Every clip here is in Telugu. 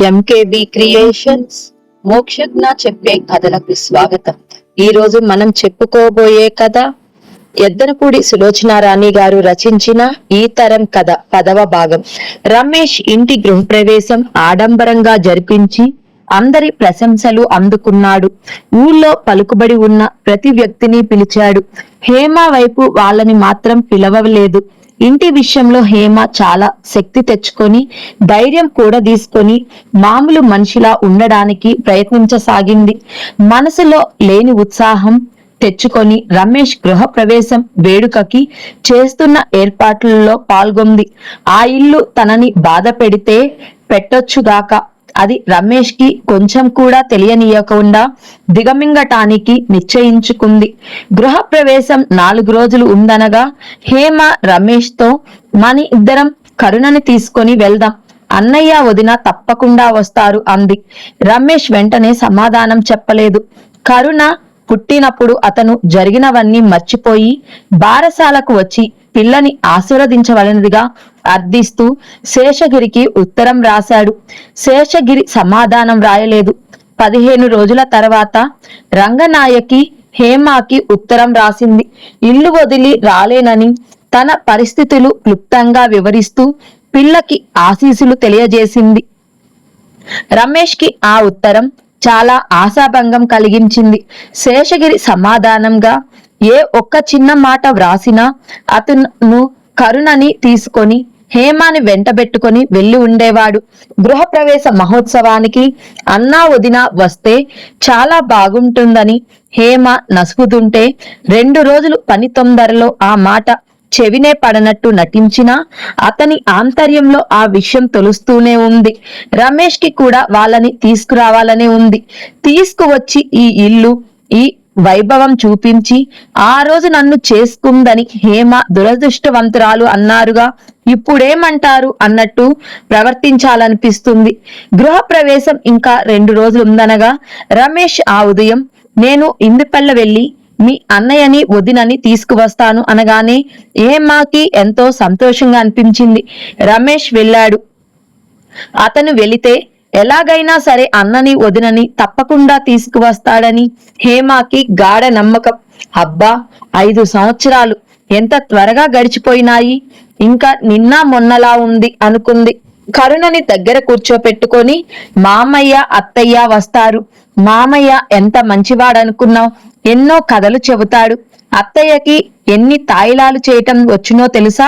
ఎంకేబి క్రియేషన్స్ మోక్షజ్ఞ చెప్పే కథలకు స్వాగతం. ఈ రోజు మనం చెప్పుకోబోయే కథ ఎద్దనపూడి సులోచన రాణి గారు రచించిన ఈ తరం కథ 10వ భాగం. రమేష్ ఇంటి గృహప్రవేశం ఆడంబరంగా జరిపించి అందరి ప్రశంసలు అందుకున్నాడు. ఊళ్ళో పలుకుబడి ఉన్న ప్రతి వ్యక్తిని పిలిచాడు. హేమ వైపు వాళ్ళని మాత్రం పిలవలేదు. ఇంటి విషయంలో హేమ చాలా శక్తి తెచ్చుకొని ధైర్యం కూడా తీసుకొని మామూలు మనిషిలా ఉండడానికి ప్రయత్నించసాగింది. మనసులో లేని ఉత్సాహం తెచ్చుకొని రమేష్ గృహ ప్రవేశం వేడుకకి చేస్తున్న ఏర్పాట్లలో పాల్గొంది. ఆ ఇల్లు తనని బాధ పెడితే పెట్టొచ్చుగాక, అది రమేష్ కి కొంచెం కూడా తెలియనీయకుండా దిగమింగటానికి నిశ్చయించుకుంది. గృహ ప్రవేశం 4 రోజులు ఉందనగా హేమ రమేష్ తో మన ఇద్దరం కరుణని తీసుకొని వెళ్దాం, అన్నయ్య వదిన తప్పకుండా వస్తారు అంది. రమేష్ వెంటనే సమాధానం చెప్పలేదు. కరుణ పుట్టినప్పుడు అతను జరిగినవన్నీ మర్చిపోయి బారసాలకు వచ్చి పిల్లని ఆశీర్వదించవలనదిగా అర్థిస్తూ శేషగిరికి ఉత్తరం రాశాడు. శేషగిరి సమాధానం రాయలేదు. 15 రోజుల తర్వాత రంగనాయకి హేమాకి ఉత్తరం రాసింది. ఇల్లు వదిలి రాలేనని తన పరిస్థితులు క్లుప్తంగా వివరిస్తూ పిల్లకి ఆశీస్సులు తెలియజేసింది. రమేష్ కి ఆ ఉత్తరం చాలా ఆశాభంగం కలిగించింది. శేషగిరి సమాధానంగా ఏ ఒక్క చిన్న మాట వ్రాసినా అతను కరుణని తీసుకొని హేమాని వెంటబెట్టుకొని వెళ్లి ఉండేవాడు. గృహప్రవేశ మహోత్సవానికి అన్నా వదిన వస్తే చాలా బాగుంటుందని హేమ నసుగుతుంటే 2 రోజులు పని తొందరలో ఆ మాట చెవినే పడనట్టు నటించినా అతని ఆంతర్యంలో ఆ విషయం తెలుస్తూనే ఉంది. రమేష్ కి కూడా వాళ్ళని తీసుకురావాలనే ఉంది. తీసుకువచ్చి ఈ ఇల్లు ఈ వైభవం చూపించి ఆ రోజు నన్ను చేసుకుందని హేమ దురదృష్టవంతురాలు అన్నారుగా, ఇప్పుడేమంటారు అన్నట్టు ప్రవర్తించాలనిపిస్తుంది. గృహ ప్రవేశం ఇంకా 2 రోజులు ఉందనగా రమేష్ ఆ ఉదయం నేను ఇందుపల్ల వెళ్లి మీ అన్నయ్యని వదినని తీసుకువస్తాను అనగానే హేమకి ఎంతో సంతోషంగా అనిపించింది. రమేష్ వెళ్ళాడు. అతను వెళితే ఎలాగైనా సరే అన్నని వదినని తప్పకుండా తీసుకువస్తాడని హేమకి గాఢ నమ్మకం. అబ్బా, 5 సంవత్సరాలు ఎంత త్వరగా గడిచిపోయినాయి, ఇంకా నిన్న మొన్నలా ఉంది అనుకుంది. కరుణని దగ్గర కూర్చోపెట్టుకొని మామయ్య అత్తయ్య వస్తారు. మామయ్య ఎంత మంచివాడనుకున్నావు, ఎన్నో కథలు చెబుతాడు. అత్తయ్యకి ఎన్ని తాయిలాలు చేయటం వచ్చునో తెలుసా,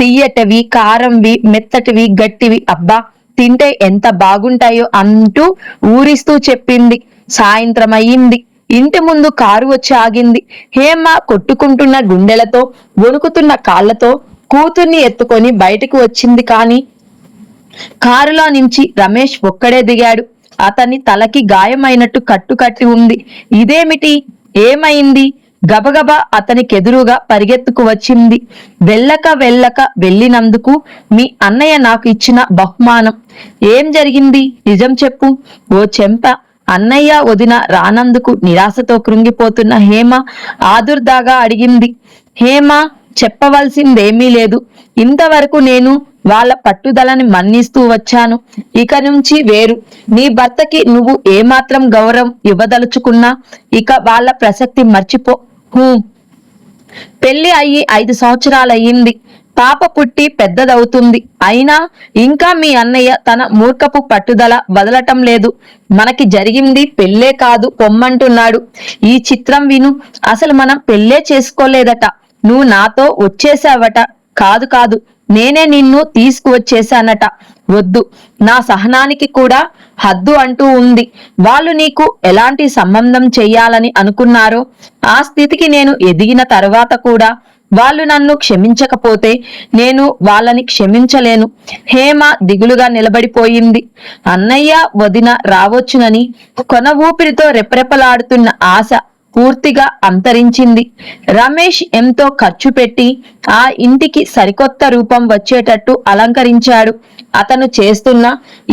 తియ్యటవి, కారంవి, మెత్తటివి, గట్టివి, అబ్బా తింటే ఎంత బాగుంటాయో అంటూ ఊరిస్తూ చెప్పింది. సాయంత్రం అయ్యింది. ఇంటి ముందు కారు వచ్చి ఆగింది. హేమ కొట్టుకుంటున్న గుండెలతో వణుకుతున్న కాళ్లతో కూతుర్ని ఎత్తుకొని బయటకు వచ్చింది. కాని కారులో నుంచి రమేష్ ఒక్కడే దిగాడు. అతని తలకి గాయమైనట్టు కట్టుకట్టి ఉంది. ఇదేమిటి, ఏమైంది? గబగబా అతనికెదురుగా పరిగెత్తుకు వచ్చింది. వెళ్ళక వెళ్ళినందుకు మీ అన్నయ్య నాకు ఇచ్చిన బహుమానం. ఏం జరిగింది, నిజం చెప్పు. ఓ చెంప. అన్నయ్య వదిన రానందుకు నిరాశతో కృంగిపోతున్న హేమ ఆదుర్దాగా అడిగింది. హేమ చెప్పవలసిందేమీ లేదు. ఇంతవరకు నేను వాళ్ళ పట్టుదలని మన్నిస్తూ వచ్చాను. ఇక నుంచి వేరు. నీ భర్తకి నువ్వు ఏమాత్రం గౌరవం ఇవ్వదలుచుకున్నా ఇక వాళ్ళ ప్రసక్తి మర్చిపో. పెళ్లి అయ్యి 5 సంవత్సరాలయ్యింది. పాప పుట్టి పెద్దదవుతుంది. అయినా ఇంకా మీ అన్నయ్య తన మూర్ఖపు పట్టుదల వదలటం లేదు. మనకి జరిగింది పెళ్ళే కాదు పొమ్మంటున్నాడు. ఈ చిత్రం విను. అసలు మనం పెళ్ళే చేసుకోలేదట. నువ్వు నాతో వచ్చేసావట. కాదు, నేనే నిన్ను తీసుకువచ్చేశానట. వద్దు, నా సహనానికి కూడా హద్దు అంటూ ఉంది. వాళ్ళు నీకు ఎలాంటి సంబంధం చెయ్యాలని అనుకున్నారో ఆ స్థితికి నేను ఎదిగిన తర్వాత కూడా వాళ్ళు నన్ను క్షమించకపోతే నేను వాళ్ళని క్షమించలేను. హేమ దిగులుగా నిలబడిపోయింది. అన్నయ్య వదిన రావచ్చునని కొన ఊపిరితో రెపరెపలాడుతున్న ఆశ పూర్తిగా అంతరించింది. రమేష్ ఎంతో ఖర్చు పెట్టి ఆ ఇంటికి సరికొత్త రూపం వచ్చేటట్టు అలంకరించాడు. అతను చేస్తున్న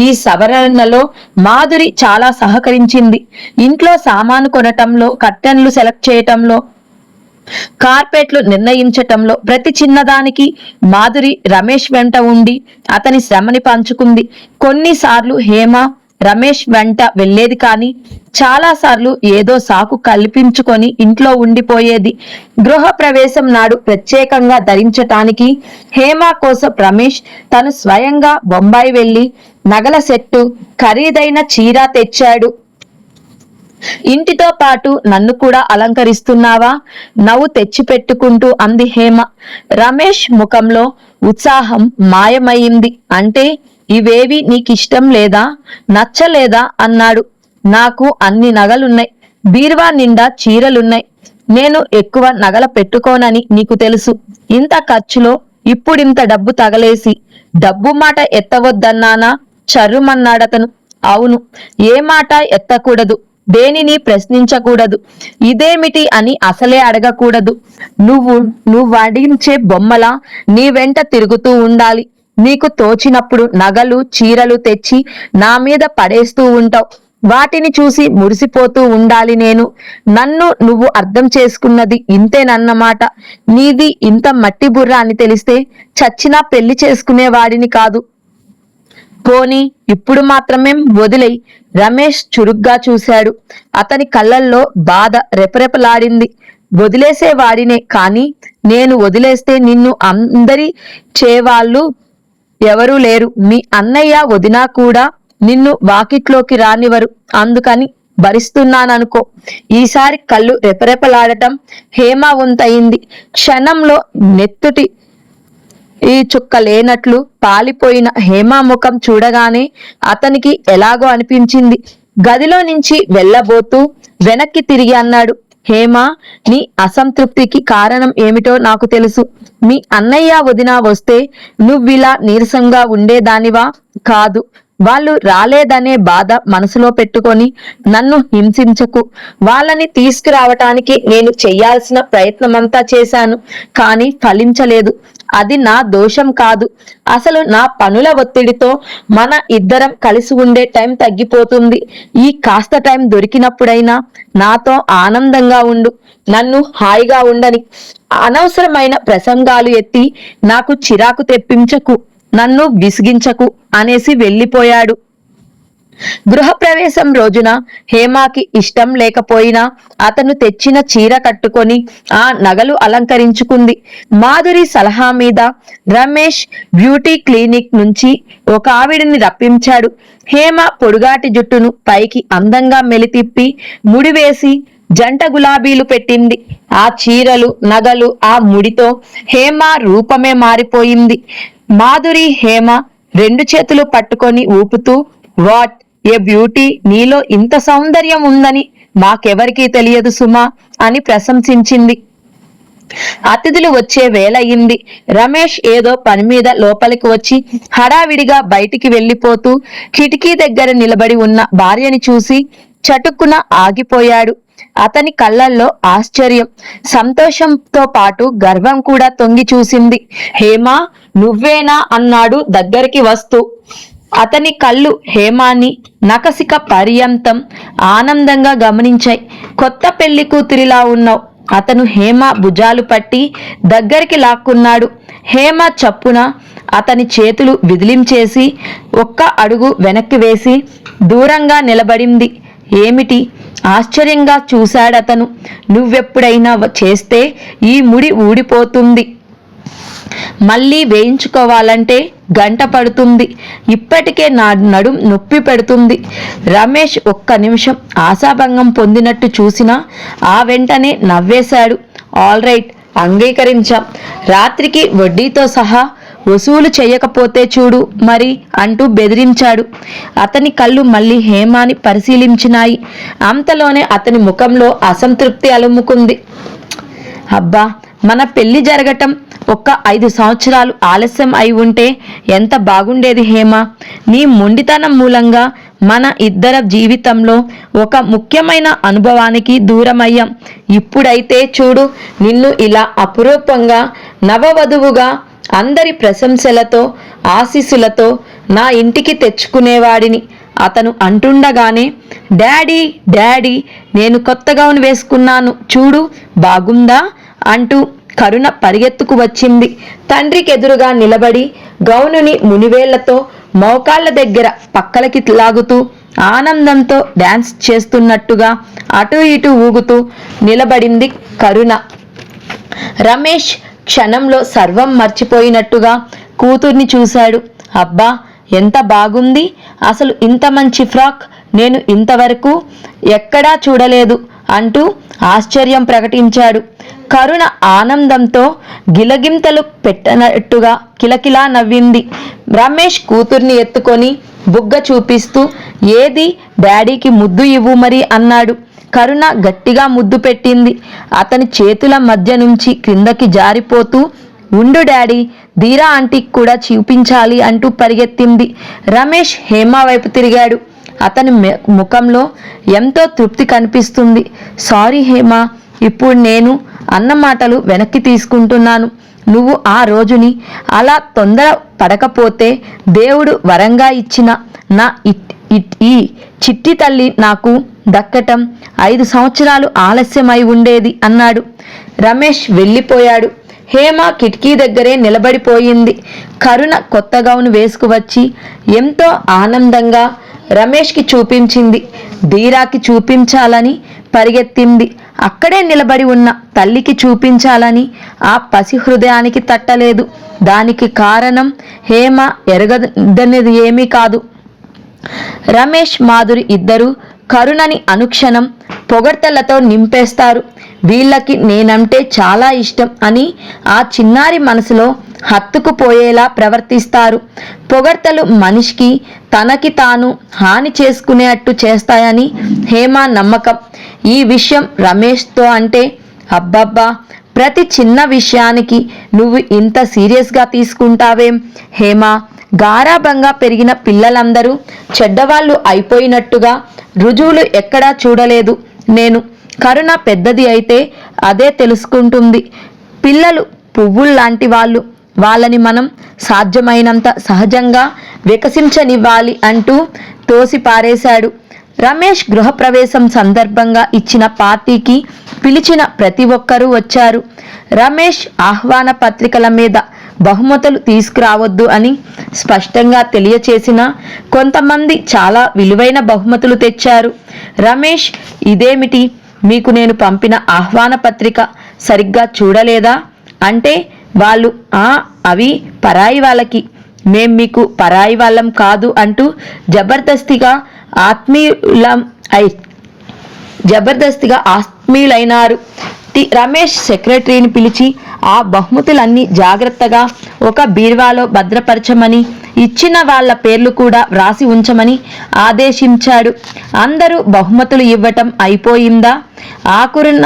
ఈ సవరణలో మాధురి చాలా సహకరించింది. ఇంట్లో సామాను కొనటంలో, కర్టెన్లు సెలెక్ట్ చేయటంలో, కార్పెట్లు నిర్ణయించటంలో ప్రతి చిన్నదానికి మాధురి రమేష్ వెంట ఉండి అతని శ్రమని పంచుకుంది. కొన్నిసార్లు హేమ రమేష్ వెంట వెళ్లేది కానీ చాలా సార్లు ఏదో సాకు కల్పించుకొని ఇంట్లో ఉండిపోయేది. గృహ ప్రవేశం నాడు ప్రత్యేకంగా ధరించటానికి హేమ కోసం రమేష్ తను స్వయంగా బొంబాయి వెళ్లి నగల సెట్టు, ఖరీదైన చీర తెచ్చాడు. ఇంటితో పాటు నన్ను కూడా అలంకరిస్తున్నావా? నవ్వు తెచ్చిపెట్టుకుంటూ అంది హేమ. రమేష్ ముఖంలో ఉత్సాహం మాయమైంది. అంటే ఇవేవి నీకిష్టం లేదా, నచ్చలేదా అన్నాడు. నాకు అన్ని నగలున్నాయి, బీరువా నిండా చీరలున్నాయి. నేను ఎక్కువ నగల పెట్టుకోనని నీకు తెలుసు. ఇంత ఖర్చులో ఇప్పుడింత డబ్బు తగలేసి డబ్బు మాట ఎత్తవద్దన్నానా? చర్రుమన్నాడతను. అవును, ఏ మాట ఎత్తకూడదు, దేనిని ప్రశ్నించకూడదు, ఇదేమిటి అని అసలే అడగకూడదు. నువ్వు వడించే బొమ్మలా నీ వెంట తిరుగుతూ ఉండాలి. నీకు తోచినప్పుడు నగలు చీరలు తెచ్చి నా మీద పడేస్తూ ఉంటావు. వాటిని చూసి మురిసిపోతూ ఉండాలి నేను. నన్ను నువ్వు అర్థం చేసుకున్నది ఇంతేనన్నమాట. నీది ఇంత మట్టి బుర్ర అని తెలిస్తే చచ్చినా పెళ్లి చేసుకునేవాడిని కాదు. పోనీ ఇప్పుడు మాత్రమే వదిలేయ్. రమేష్ చురుగ్గా చూశాడు. అతని కళ్ళల్లో బాధ రెపరెపలాడింది. వదిలేసేవాడినే కానీ నేను వదిలేస్తే నిన్ను అందరి చేవాళ్ళు ఎవరూ లేరు. మీ అన్నయ్య వదినా కూడా నిన్ను వాకిట్లోకి రానివరు. అందుకని భరిస్తున్నాననుకో. ఈసారి కళ్ళు రెపరెపలాడటం హేమ వంతయింది. క్షణంలో నెత్తుటి ఈ చుక్క లేనట్లు పాలిపోయిన హేమ ముఖం చూడగానే అతనికి ఎలాగో అనిపించింది. గదిలో నుంచి వెళ్ళబోతూ వెనక్కి తిరిగి అన్నాడు. హేమ, నీ అసంతృప్తికి కారణం ఏమిటో నాకు తెలుసు. మీ అన్నయ్య వదిన వస్తే నువ్విలా నీరసంగా ఉండేదానివా? కాదు. వాళ్ళు రాలేదనే బాధ మనసులో పెట్టుకొని నన్ను హింసించకు. వాళ్ళని తీసుకురావటానికి నేను చెయ్యాల్సిన ప్రయత్నమంతా చేశాను, కానీ ఫలించలేదు. అది నా దోషం కాదు. అసలు నా పనుల ఒత్తిడితో మన ఇద్దరం కలిసి ఉండే టైం తగ్గిపోతుంది. ఈ కాస్త టైం దొరికినప్పుడైనా నాతో ఆనందంగా ఉండు. నన్ను హాయిగా ఉండని. అనవసరమైన ప్రసంగాలు ఎత్తి నాకు చిరాకు తెప్పించకు, నన్ను విసిగించకు అనేసి వెళ్ళిపోయాడు. గృహప్రవేశం రోజున హేమాకి ఇష్టం లేకపోయినా అతను తెచ్చిన చీర కట్టుకొని ఆ నగలు అలంకరించుకుంది. మాధురి సలహా మీద రమేష్ బ్యూటీ క్లినిక్ నుంచి ఒక ఆవిడని రప్పించాడు. హేమ పొడుగాటి జుట్టును పైకి అందంగా మెలితిప్పి ముడివేసి జంట గులాబీలు పెట్టింది. ఆ చీరలు నగలు ఆ ముడితో హేమ రూపమే మారిపోయింది. మాధురి హేమ రెండు చేతులు పట్టుకొని ఊపుతూ, వాట్ ఏ బ్యూటీ, నీలో ఇంత సౌందర్యం ఉందని మాకెవరికీ తెలియదు సుమా అని ప్రశంసించింది. అతిథులు వచ్చే వేళయింది. రమేష్ ఏదో పని మీద లోపలికి వచ్చి హడావిడిగా బయటికి వెళ్లిపోతూ కిటికీ దగ్గర నిలబడి ఉన్న భార్యని చూసి చటుక్కున ఆగిపోయాడు. అతని కళ్ళల్లో ఆశ్చర్యం, సంతోషంతో పాటు గర్వం కూడా తొంగి చూసింది. హేమా, నువ్వేనా అన్నాడు దగ్గరికి వస్తూ. అతని కళ్ళు హేమాని నకసిక పర్యంతం ఆనందంగా గమనించాయి. కొత్త పెళ్లి కూతురిలా ఉన్నావు. అతను హేమ భుజాలు పట్టి దగ్గరికి లాక్కున్నాడు. హేమ చప్పున అతని చేతులు విదిలించేసి ఒక్క అడుగు వెనక్కి వేసి దూరంగా నిలబడింది. ఏమిటి? ఆశ్చర్యంగా చూశాడతను. నువ్వెప్పుడైనా చేస్తే ఈ ముడి ఊడిపోతుంది. మళ్ళీ వేయించుకోవాలంటే గంట పడుతుంది. ఇప్పటికే నా నడుం నొప్పి పెడుతుంది. రమేష్ ఒక్క నిమిషం ఆశాభంగం పొందినట్టు చూసినా ఆ వెంటనే నవ్వేశాడు. All right, అంగీకరించాం. రాత్రికి వడ్డీతో సహా వసూలు చేయకపోతే చూడు మరి అంటూ బెదిరించాడు. అతని కళ్ళు మళ్ళీ హేమాని పరిశీలించినాయి. అంతలోనే అతని ముఖంలో అసంతృప్తి అలుముకుంది. అబ్బా, మన పెళ్లి జరగటం ఒక్క 5 సంవత్సరాలు ఆలస్యం అయి ఉంటే ఎంత బాగుండేది హేమ. నీ మొండితనం మూలంగా మన ఇద్దరి జీవితంలో ఒక ముఖ్యమైన అనుభవానికి దూరమయ్యాం. ఇప్పుడైతే చూడు, నిన్ను ఇలా అపురూపంగా నవవధువుగా అందరి ప్రశంసలతో ఆశీస్సులతో నా ఇంటికి తెచ్చుకునేవాడిని. అతను అంటుండగానే, డాడీ డాడీ, నేను కొత్త గౌన్ వేసుకున్నాను చూడు, బాగుందా అంటూ కరుణ పరిగెత్తుకు వచ్చింది. తండ్రికి ఎదురుగా నిలబడి గౌనుని మునివేళ్లతో మోకాళ్ల దగ్గర పక్కలకి లాగుతూ ఆనందంతో డాన్స్ చేస్తున్నట్టుగా అటూ ఇటూ ఊగుతూ నిలబడింది కరుణ. రమేష్ క్షణంలో సర్వం మర్చిపోయినట్టుగా కూతుర్ని చూశాడు. అబ్బా, ఎంత బాగుంది! అసలు ఇంత మంచి ఫ్రాక్ నేను ఇంతవరకు ఎక్కడా చూడలేదు అంటూ ఆశ్చర్యం ప్రకటించాడు. కరుణ ఆనందంతో గిలగింతలు పెట్టనట్టుగా కిలకిలా నవ్వింది. రమేష్ కూతుర్ని ఎత్తుకొని బుగ్గ చూపిస్తూ, ఏది డాడీకి ముద్దు ఇవ్వు మరి అన్నాడు. కరుణ గట్టిగా ముద్దు పెట్టింది. అతని చేతుల మధ్య నుంచి క్రిందకి జారిపోతూ, ఉండు డాడీ, ధీరా ఆంటీకి కూడా చూపించాలి అంటూ పరిగెత్తింది. రమేష్ హేమ వైపు తిరిగాడు. అతని ముఖంలో ఎంతో తృప్తి కనిపిస్తుంది. సారీ హేమ, ఇప్పుడు నేను అన్న మాటలు వెనక్కి తీసుకుంటున్నాను. నువ్వు ఆ రోజుని అలా తొందర పడకపోతే దేవుడు వరంగా ఇచ్చిన నా ఈ చిట్టి తల్లి నాకు దక్కటం 5 సంవత్సరాలు ఆలస్యమై ఉండేది అన్నాడు. రమేష్ వెళ్ళిపోయాడు. హేమ కిటికీ దగ్గరే నిలబడిపోయింది. కరుణ కొత్త గౌను వేసుకువచ్చి ఎంతో ఆనందంగా రమేష్కి చూపించింది. ధీరాకి చూపించాలని పరిగెత్తింది. అక్కడే నిలబడి ఉన్న తల్లికి చూపించాలని ఆ పసి హృదయానికి తట్టలేదు. దానికి కారణం హేమ ఎరగదనేది ఏమీ కాదు. రమేష్, మాధురి ఇద్దరు కరుణని అనుక్షణం పొగడ్తలతో నింపేస్తారు. వీళ్ళకి నేనంటే చాలా ఇష్టం అని ఆ చిన్నారి మనసులో హత్తుకుపోయేలా ప్రవర్తిస్తారు. పొగడ్తలు మనిషికి తనకి తాను హాని చేసుకునేట్టు చేస్తాయని హేమ నమ్మకం. ఈ విషయం రమేష్తో అంటే, అబ్బబ్బా, ప్రతి చిన్న విషయానికి నువ్వు ఇంత సీరియస్గా తీసుకుంటావేం హేమ? గారాబంగా పెరిగిన పిల్లలందరూ చెడ్డవాళ్ళు అయిపోయినట్టుగా రుజువులు ఎక్కడా చూడలేదు నేను. కరుణ పెద్దది అయితే అదే తెలుసుకుంటుంది. పిల్లలు పువ్వుల్లాంటి వాళ్ళు, వాళ్ళని మనం సాధ్యమైనంత సహజంగా వికసించనివ్వాలి అంటూ తోసి పారేశాడు. రమేష్ గృహప్రవేశం సందర్భంగా ఇచ్చిన పార్టీకి పిలిచిన ప్రతి ఒక్కరూ వచ్చారు. రమేష్ ఆహ్వాన పత్రికల మీద బహుమతులు తీసుకురావద్దు అని స్పష్టంగా తెలియచేసిన కొంతమంది చాలా విలువైన బహుమతులు తెచ్చారు. రమేష్, ఇదేమిటి, మీకు నేను పంపిన ఆహ్వాన పత్రిక సరిగ్గా చూడలేదా అంటే, వాళ్ళు అవి పరాయి వాళ్ళకి, మేం మీకు పరాయి వాళ్ళం కాదు అంటూ జబర్దస్తిగా ఆత్మీయులైనారు. రమేష్ సెక్రటరీని పిలిచి ఆ బహుమతులన్నీ జాగ్రత్తగా ఒక బీరువాలో భద్రపరచమని, ఇచ్చిన వాళ్ళ పేర్లు కూడా వ్రాసి ఉంచమని ఆదేశించాడు. అందరూ బహుమతులు ఇవ్వటం అయిపోయిందా? ఆఖరున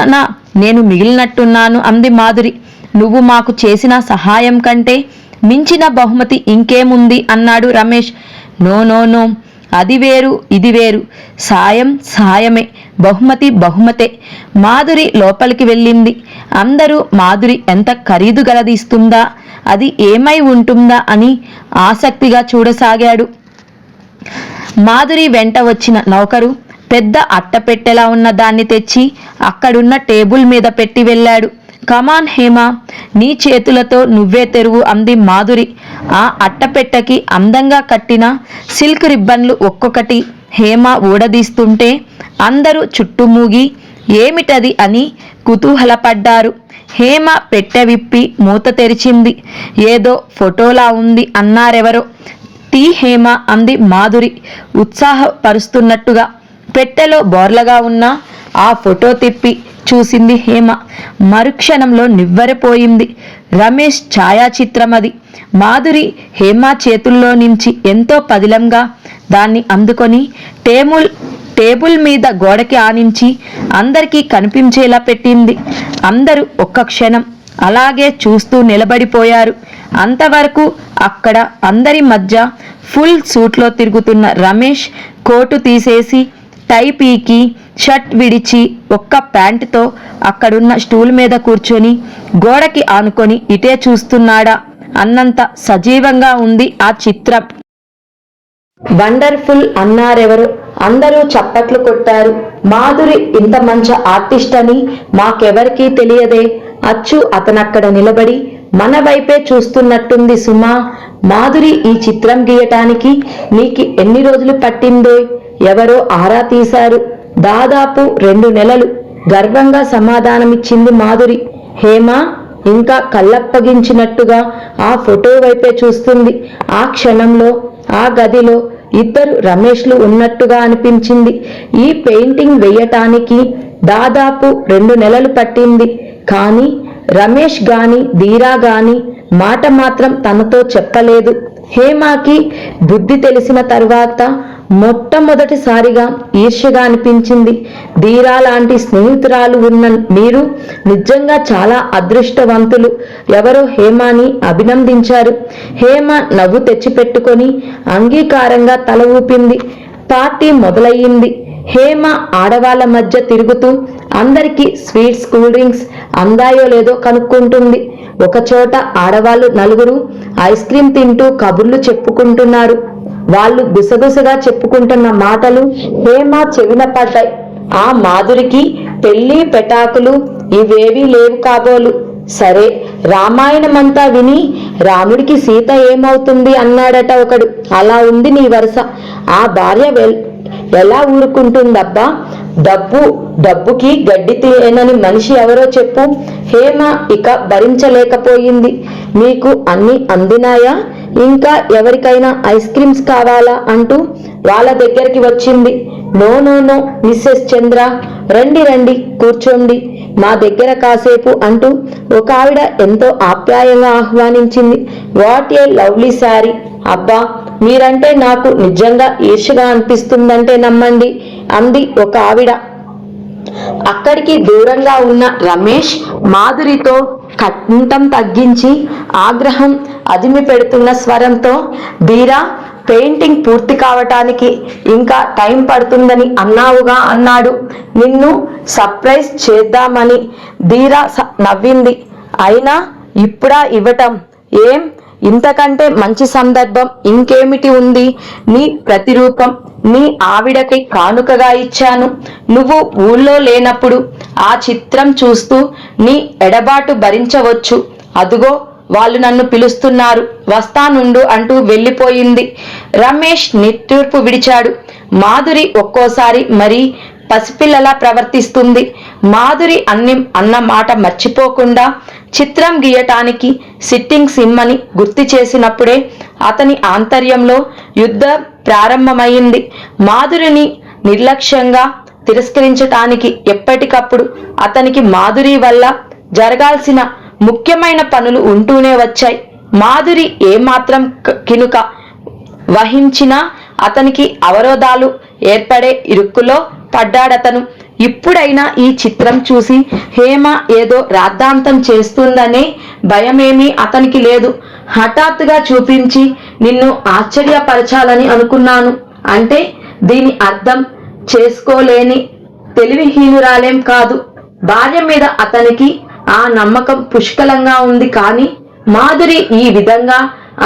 నేను మిగిలినట్టున్నాను అంది మాధురి. నువ్వు మాకు చేసిన సహాయం కంటే మించిన బహుమతి ఇంకేముంది అన్నాడు రమేష్. నో నో నో, అది వేరు ఇది వేరు, సాయం సాయమే, బహుమతి బహుమతే. మాధురి లోపలికి వెళ్ళింది. అందరూ మాధురి ఎంత ఖరీదు గలదిస్తుందా, అది ఏమై ఉంటుందా అని ఆసక్తిగా చూడసాగాడు. మాధురి వెంట వచ్చిన నౌకరు పెద్ద అట్టపెట్టెలా ఉన్న దాన్ని తెచ్చి అక్కడున్న టేబుల్ మీద పెట్టి వెళ్ళాడు. కమాన్ హేమ, నీ చేతులతో నువ్వే తెరువు అంది మాధురి. ఆ అట్టపెట్టకి అందంగా కట్టిన సిల్క్ రిబ్బన్లు ఒక్కొక్కటి హేమ ఊడదీస్తుంటే అందరూ చుట్టుమూగి ఏమిటది అని కుతూహలపడ్డారు. హేమ పెట్టె విప్పి మూత తెరిచింది. ఏదో ఫోటోలా ఉంది అన్నారెవరో. తీ హేమ అంది మాధురి ఉత్సాహపరుస్తున్నట్టుగా. పెట్టెలో బోర్లగా ఉన్న ఆ ఫోటో తిప్పి చూసింది హేమ. మరుక్షణంలో నివ్వెరపోయింది. రమేష్ ఛాయాచిత్రం అది. మాధురి హేమ చేతుల్లో నుంచి ఎంతో పదిలంగా దాన్ని అందుకొని టేబుల్ మీద గోడకి ఆనించి అందరికీ కనిపించేలా పెట్టింది. అందరూ ఒక్క క్షణం అలాగే చూస్తూ నిలబడిపోయారు. అంతవరకు అక్కడ అందరి మధ్య ఫుల్ సూట్లో తిరుగుతున్న రమేష్ కోటు తీసేసి, టై పీకి, షర్ట్ విడిచి ఒక్క ప్యాంటుతో అక్కడున్న స్టూల్ మీద కూర్చొని గోడకి ఆనుకొని ఇటే చూస్తున్నాడా అన్నంత సజీవంగా ఉంది ఆ చిత్రం. వండర్ఫుల్ అన్నారెవరో. అందరూ చప్పట్లు కొట్టారు. మాధురి ఇంత మంచి ఆర్టిస్ట్ అని మాకెవరికీ తెలియదే. అచ్చు అతనక్కడ నిలబడి మన వైపే చూస్తున్నట్టుంది సుమా. మాధురి ఈ చిత్రం గీయటానికి నీకు ఎన్ని రోజులు పట్టిందో? ఎవరో ఆరా తీశారు. దాదాపు 2 నెలలు గర్వంగా సమాధానమిచ్చింది మాధురి. హేమ ఇంకా కళ్ళప్పగించినట్టుగా ఆ ఫోటో వైపే చూస్తుంది. ఆ క్షణంలో ఆ గదిలో ఇద్దరు రమేష్లు ఉన్నట్టుగా అనిపించింది. ఈ పెయింటింగ్ వేయటానికి దాదాపు 2 నెలలు పట్టింది. కానీ రమేష్ గాని ధీరా గాని మాట మాత్రం తనతో చెప్పలేదు. హేమకి బుద్ధి తెలిసిన తర్వాత మొట్టమొదటిసారిగా ఈర్ష్యగా అనిపించింది. ధీరా లాంటి స్నేహితురాలు ఉన్న మీరు నిజంగా చాలా అదృష్టవంతులు. ఎవరో హేమని అభినందించారు. హేమ నవ్వు తెచ్చిపెట్టుకొని అంగీకారంగా తల ఊపింది. పార్టీ మొదలయ్యింది. హేమ ఆడవాళ్ల మధ్య తిరుగుతూ అందరికీ స్వీట్స్, కూల్ డ్రింక్స్ అందాయో లేదో కనుక్కుంటుంది. ఒకచోట ఆడవాళ్లు 4 ఐస్ క్రీం తింటూ కబుర్లు చెప్పుకుంటున్నారు. వాళ్ళు గుసగుసగా చెప్పుకుంటున్న మాటలు హేమ చెవిన పడ్డాయి. ఆ మాధురికి పెళ్లి పెటాకులు ఇవేవీ లేవు కాబోలు. సరే, రామాయణమంతా విని రాముడికి సీత ఏమవుతుంది అన్నాడట ఒకడు. అలా ఉంది నీ వరుస. ఆ భార్య ఎలా ఊరుకుంటుందబ్బా? డబ్బుకి గడ్డి తినని మనిషి ఎవరో చెప్పు. హేమ ఇక భరించలేకపోయింది. మీకు అన్ని అందినాయా? ఇంకా ఎవరికైనా ఐస్ క్రీమ్స్ కావాలా అంటూ వాళ్ళ దగ్గరికి వచ్చింది. నో నో నో మిస్సెస్ చంద్ర, రండి కూర్చోండి మా దగ్గర కాసేపు అంటూ ఒక ఆవిడ ఎంతో ఆప్యాయంగా ఆహ్వానించింది. What a lovely sari. అబ్బా, మీరంటే నాకు నిజంగా ఈర్ష్యగా అనిపిస్తుందంటే నమ్మండి అంది ఒక ఆవిడ. అక్కడికి దూరంగా ఉన్న రమేష్ మాధురితో కంఠం తగ్గించి ఆగ్రహం అదిమి పెడుతున్న స్వరంతో, ధీరా, పెయింటింగ్ పూర్తి కావటానికి ఇంకా టైం పడుతుందని అన్నావుగా అన్నాడు. నిన్ను సర్ప్రైజ్ చేద్దామని. ధీరా నవ్వింది. అయినా ఇప్పుడా ఇవ్వటం? ఏం, ఇంతకంటే మంచి సందర్భం ఇంకేమిటి ఉంది? నీ ప్రతిరూపం నీ ఆవిడకి కానుకగా ఇచ్చాను. నువ్వు ఊళ్ళో లేనప్పుడు ఆ చిత్రం చూస్తూ నీ ఎడబాటు భరించవచ్చు. అదుగో వాళ్ళు నన్ను పిలుస్తున్నారు, వస్తానుండు అంటూ వెళ్ళిపోయింది. రమేష్ నిట్టూర్పు విడిచాడు. మాధురి ఒక్కోసారి మరీ పసిపిల్లలా ప్రవర్తిస్తుంది. మాధురి అన్న మాట మర్చిపోకుండా చిత్రం గీయటానికి సిట్టింగ్స్ ఇమ్మని గుర్తు చేసినప్పుడే అతని ఆంతర్యంలో యుద్ధం ప్రారంభమైంది. మాధురిని నిర్లక్ష్యంగా తిరస్కరించటానికి ఎప్పటికప్పుడు అతనికి మాధురి వల్ల జరగాల్సిన ముఖ్యమైన పనులు ఉంటూనే వచ్చాయి. మాధురి ఏమాత్రం కినుక వహించినా అతనికి అవరోధాలు ఏర్పడే ఇరుక్కులో పడ్డాడతను. ఇప్పుడైనా ఈ చిత్రం చూసి హేమ ఏదో రాద్ధాంతం చేస్తుందనే భయమేమీ అతనికి లేదు. హఠాత్తుగా చూపించి నిన్ను ఆశ్చర్యపరచాలని అనుకున్నాను అంటే దీని అర్థం చేసుకోలేని తెలివిహీనురాలేం కాదు. భార్య మీద అతనికి ఆ నమ్మకం పుష్కలంగా ఉంది. కానీ మాధురి ఈ విధంగా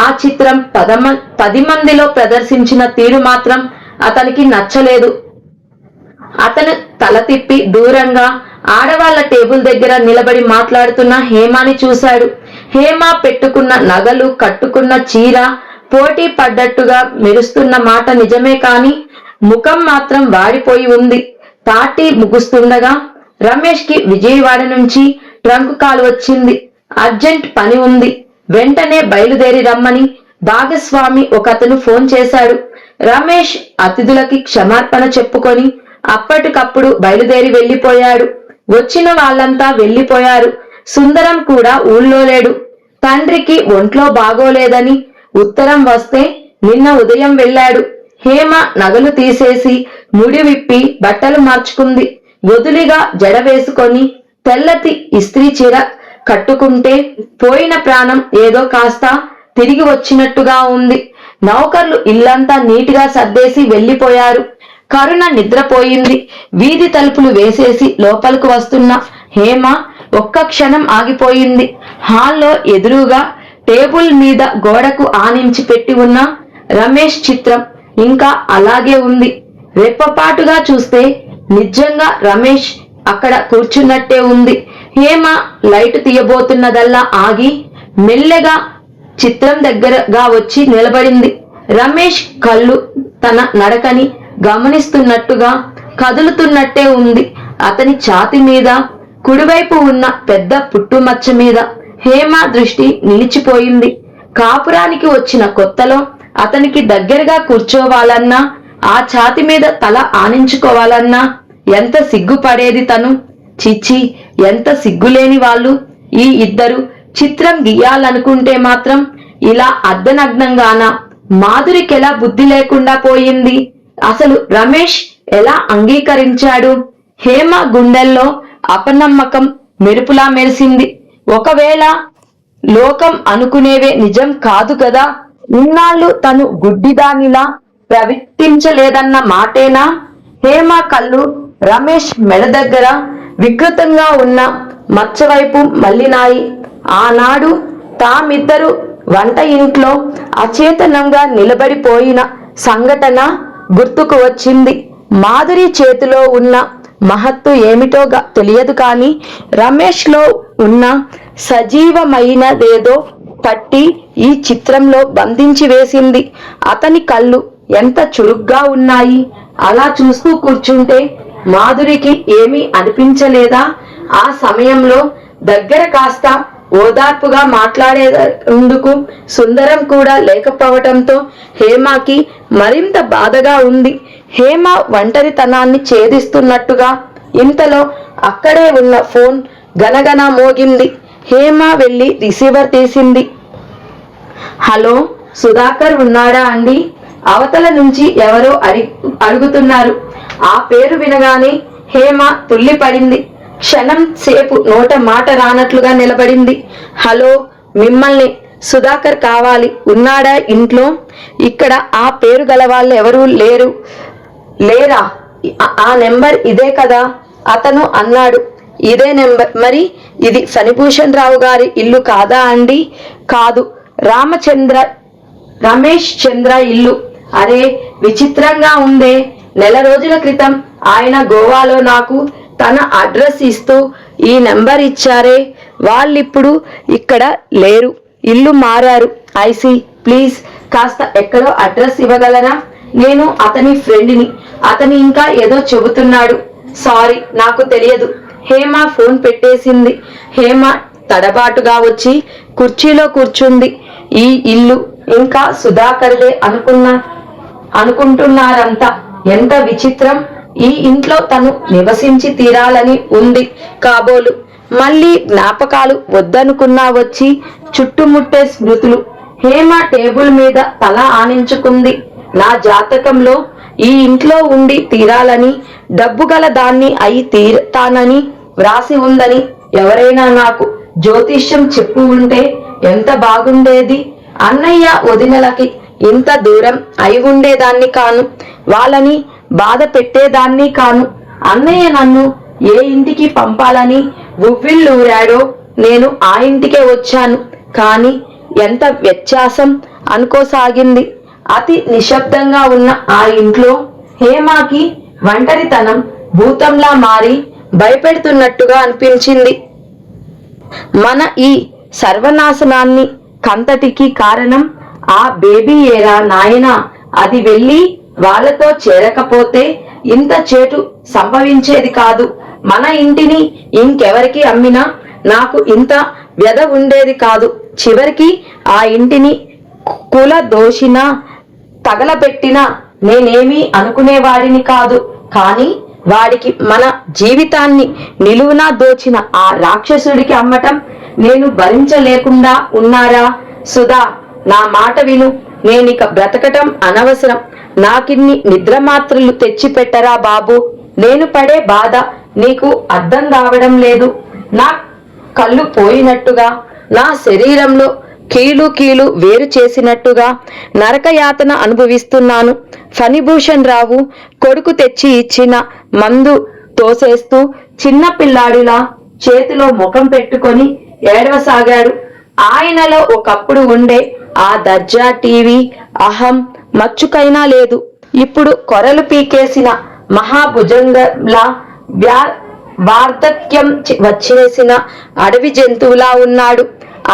ఆ చిత్రం 10 మందిలో ప్రదర్శించిన తీరు మాత్రం అతనికి నచ్చలేదు. అతను తల తిప్పి దూరంగా ఆడవాళ్ల టేబుల్ దగ్గర నిలబడి మాట్లాడుతున్న హేమాని చూశాడు. హేమ పెట్టుకున్న నగలు, కట్టుకున్న చీర పోటీ పడ్డట్టుగా మెరుస్తున్న మాట నిజమే, కాని ముఖం మాత్రం వాడిపోయి ఉంది. పార్టీ ముగుస్తుండగా రమేష్ కి విజయవాడ నుంచి ట్రంక్ కాల్ వచ్చింది. అర్జెంట్ పని ఉంది, వెంటనే బయలుదేరి రమ్మని భాగస్వామి ఒకతను ఫోన్ చేశాడు. రమేష్ అతిథులకి క్షమార్పణ చెప్పుకొని అప్పటికప్పుడు బయలుదేరి వెళ్లిపోయాడు. వచ్చిన వాళ్ళంతా వెళ్లిపోయారు. సుందరం కూడా ఊళ్ళో లేడు. తండ్రికి ఒంట్లో బాగోలేదని ఉత్తరం వస్తే నిన్న ఉదయం వెళ్ళాడు. హేమ నగలు తీసేసి ముడి విప్పి బట్టలు మార్చుకుంది. వదులిగా జడ వేసుకొని తెల్లటి ఇస్త్రీ చీర కట్టుకుంటే పోయిన ప్రాణం ఏదో కాస్త తిరిగి వచ్చినట్టుగా ఉంది. నౌకర్లు ఇల్లంతా నీటిగా సర్దేసి వెళ్లిపోయారు. కరుణ నిద్రపోయింది. వీధి తలుపులు వేసేసి లోపలికి వస్తున్న హేమ ఒక్క క్షణం ఆగిపోయింది. హాల్లో ఎదురుగా టేబుల్ మీద గోడకు ఆనించి పెట్టి ఉన్న రమేష్ చిత్రం ఇంకా అలాగే ఉంది. రెప్పపాటుగా చూస్తే నిజంగా రమేష్ అక్కడ కూర్చున్నట్టే ఉంది. హేమ లైట్ తీయబోతున్నదల్లా ఆగి మెల్లగా చిత్రం దగ్గరగా వచ్చి నిలబడింది. రమేష్ కళ్ళు తన నడకని గమనిస్తున్నట్టుగా కదులుతున్నట్టే ఉంది. అతని ఛాతి మీద కుడివైపు ఉన్న పెద్ద పుట్టుమచ్చ మీద హేమ దృష్టి నిలిచిపోయింది. కాపురానికి వచ్చిన కొత్తలో అతనికి దగ్గరగా కూర్చోవాలన్నా, ఆ ఛాతి మీద తల ఆనించుకోవాలన్నా ఎంత సిగ్గుపడేది తను. చిచ్చి, ఎంత సిగ్గులేని వాళ్ళు ఈ ఇద్దరు. చిత్రం గీయాలనుకుంటే మాత్రం ఇలా అర్ధనగ్నంగానా? మాధురికెలా బుద్ధి లేకుండా పోయింది? అసలు రమేష్ ఎలా అంగీకరించాడు? హేమ గుండెల్లో అపనమ్మకం మెరుపులా మెరిసింది. ఒకవేళ లోకం అనుకునేవే నిజం కాదు కదా? ఇన్నాళ్ళు తను గుడ్డిదానిలా ప్రవర్తించలేదన్న మాటేనా? హేమ కళ్ళు రమేష్ మెడ దగ్గర వికృతంగా ఉన్న మచ్చవైపు మళ్ళినాయి. ఆనాడు తామిద్దరు వంట ఇంట్లో అచేతనంగా నిలబడిపోయిన సంఘటన గుర్తుకు వచ్చింది. మాధురి చేతిలో ఉన్న మహత్తు ఏమిటో తెలియదు కానీ రమేష్ లో ఉన్న సజీవమైనదేదో పట్టి ఈ చిత్రంలో బంధించి వేసింది. అతని కళ్ళు ఎంత చురుగ్గా ఉన్నాయి. అలా చూస్తూ కూర్చుంటే మాధురికి ఏమీ అనిపించలేదా? ఆ సమయంలో దగ్గర కాస్త ఓదార్పుగా మాట్లాడేందుకు సుందరం కూడా లేకపోవటంతో హేమకి మరింత బాధగా ఉంది. హేమ ఒంటరితనాన్ని ఛేదిస్తున్నట్టుగా ఇంతలో అక్కడే ఉన్న ఫోన్ గనగన మోగింది. హేమ వెళ్లి రిసీవర్ తీసింది. హలో, సుధాకర్ ఉన్నాడా అండి? అవతల నుంచి ఎవరో అడుగుతున్నారు. ఆ పేరు వినగానే హేమ తుల్లిపడింది. క్షణం సేపు నోట మాట రానట్లుగా నిలబడింది. హలో, మిమ్మల్ని. సుధాకర్ కావాలి. ఉన్నాడా ఇంట్లో? ఇక్కడ ఆ పేరు గల వాళ్ళు ఎవరూ లేరా? ఆ నెంబర్ ఇదే కదా అతను అన్నాడు. ఇదే నెంబర్. మరి ఇది ఫణిభూషణ్ రావు గారి ఇల్లు కాదా అండి? కాదు, రమేష్ చంద్ర ఇల్లు. అరే, విచిత్రంగా ఉందే. నెల రోజుల క్రితం ఆయన గోవాలో నాకు తన అడ్రస్ ఇస్తూ ఈ నెంబర్ ఇచ్చారే. వాళ్ళిప్పుడు ఇక్కడ లేరు, ఇల్లు మారారు. ఐసి, ప్లీజ్ కాస్త ఎక్కడో అడ్రస్ ఇవ్వగలరా? నేను అతని ఫ్రెండ్ని. అతని ఇంకా ఏదో చెబుతున్నాడు. సారీ, నాకు తెలియదు. హేమ ఫోన్ పెట్టేసింది. హేమ తడబాటుగా వచ్చి కుర్చీలో కూర్చుంది. ఈ ఇల్లు ఇంకా సుధాకర్దే అనుకుంటున్నారంతా. ఎంత విచిత్రం. ఈ ఇంట్లో తను నివసించి తీరాలని ఉంది కాబోలు. మళ్ళీ జ్ఞాపకాలు వద్దనుకున్నా వచ్చి చుట్టుముట్టే స్మృతులు. హేమ టేబుల్ మీద తల ఆనించుకుంది. నా జాతకంలో ఈ ఇంట్లో ఉండి తీరాలని, డబ్బు గల దాన్ని అయి తీరతానని వ్రాసి ఉందని ఎవరైనా నాకు జ్యోతిష్యం చెప్పు ఉంటే ఎంత బాగుండేది. అన్నయ్య వదినలకి ఇంత దూరం అయి ఉండేదాన్ని కాను. వాళ్ళని బాధ పెట్టేదాన్ని కాను. అన్నయ్య నన్ను ఏ ఇంటికి పంపాలని ఉవ్విళ్ళూరాడో నేను ఆ ఇంటికే వచ్చాను. కాని ఎంత వ్యత్యాసం అనుకోసాగింది. అతి నిశ్శబ్దంగా ఉన్న ఆ ఇంట్లో హేమకి ఒంటరితనం భూతంలా మారి భయపెడుతున్నట్టుగా అనిపించింది. మన ఈ సర్వనాశనాన్ని కంతటికి కారణం ఆ బేబీ ఏరా నాయనా. అది వెళ్ళి వాళ్ళతో చేరకపోతే ఇంత చేటు సంభవించేది కాదు. మన ఇంటిని ఇంకెవరికి అమ్మినా నాకు ఇంత వ్యధ ఉండేది కాదు. చివరికి ఆ ఇంటిని కుల దోషినా తగలబెట్టినా నేనేమీ అనుకునేవాడిని కాదు. కానీ వాడికి మన జీవితాన్ని నిలువునా దోచిన ఆ రాక్షసుడికి అమ్మటం నేను భరించలేకుండా ఉన్నారా? సుధా, నా మాట విను. నేనిక బ్రతకటం అనవసరం. నాకిన్ని నిద్రమాత్రలు తెచ్చిపెట్టరా బాబు. నేను పడే బాధ నీకు అర్థం కావడం లేదు. నా కళ్ళు పోయినట్టుగా, నా శరీరంలో కీలు వేరు చేసినట్టుగా నరకయాతన అనుభవిస్తున్నాను. ఫణిభూషణ్ రావు కొడుకు తెచ్చి ఇచ్చిన మందు తోసేస్తూ చిన్న పిల్లాడిలా చేతిలో ముఖం పెట్టుకొని ఏడవసాగాడు. ఆయనలో ఒకప్పుడు ఉండే ఆ దర్జా, టీవీ, అహం మచ్చుకైనా లేదు. ఇప్పుడు కొరలు పీకేసిన మహాభుజంగంలా వార్ధక్యం వచ్చేసిన అడవి జంతువులా ఉన్నాడు.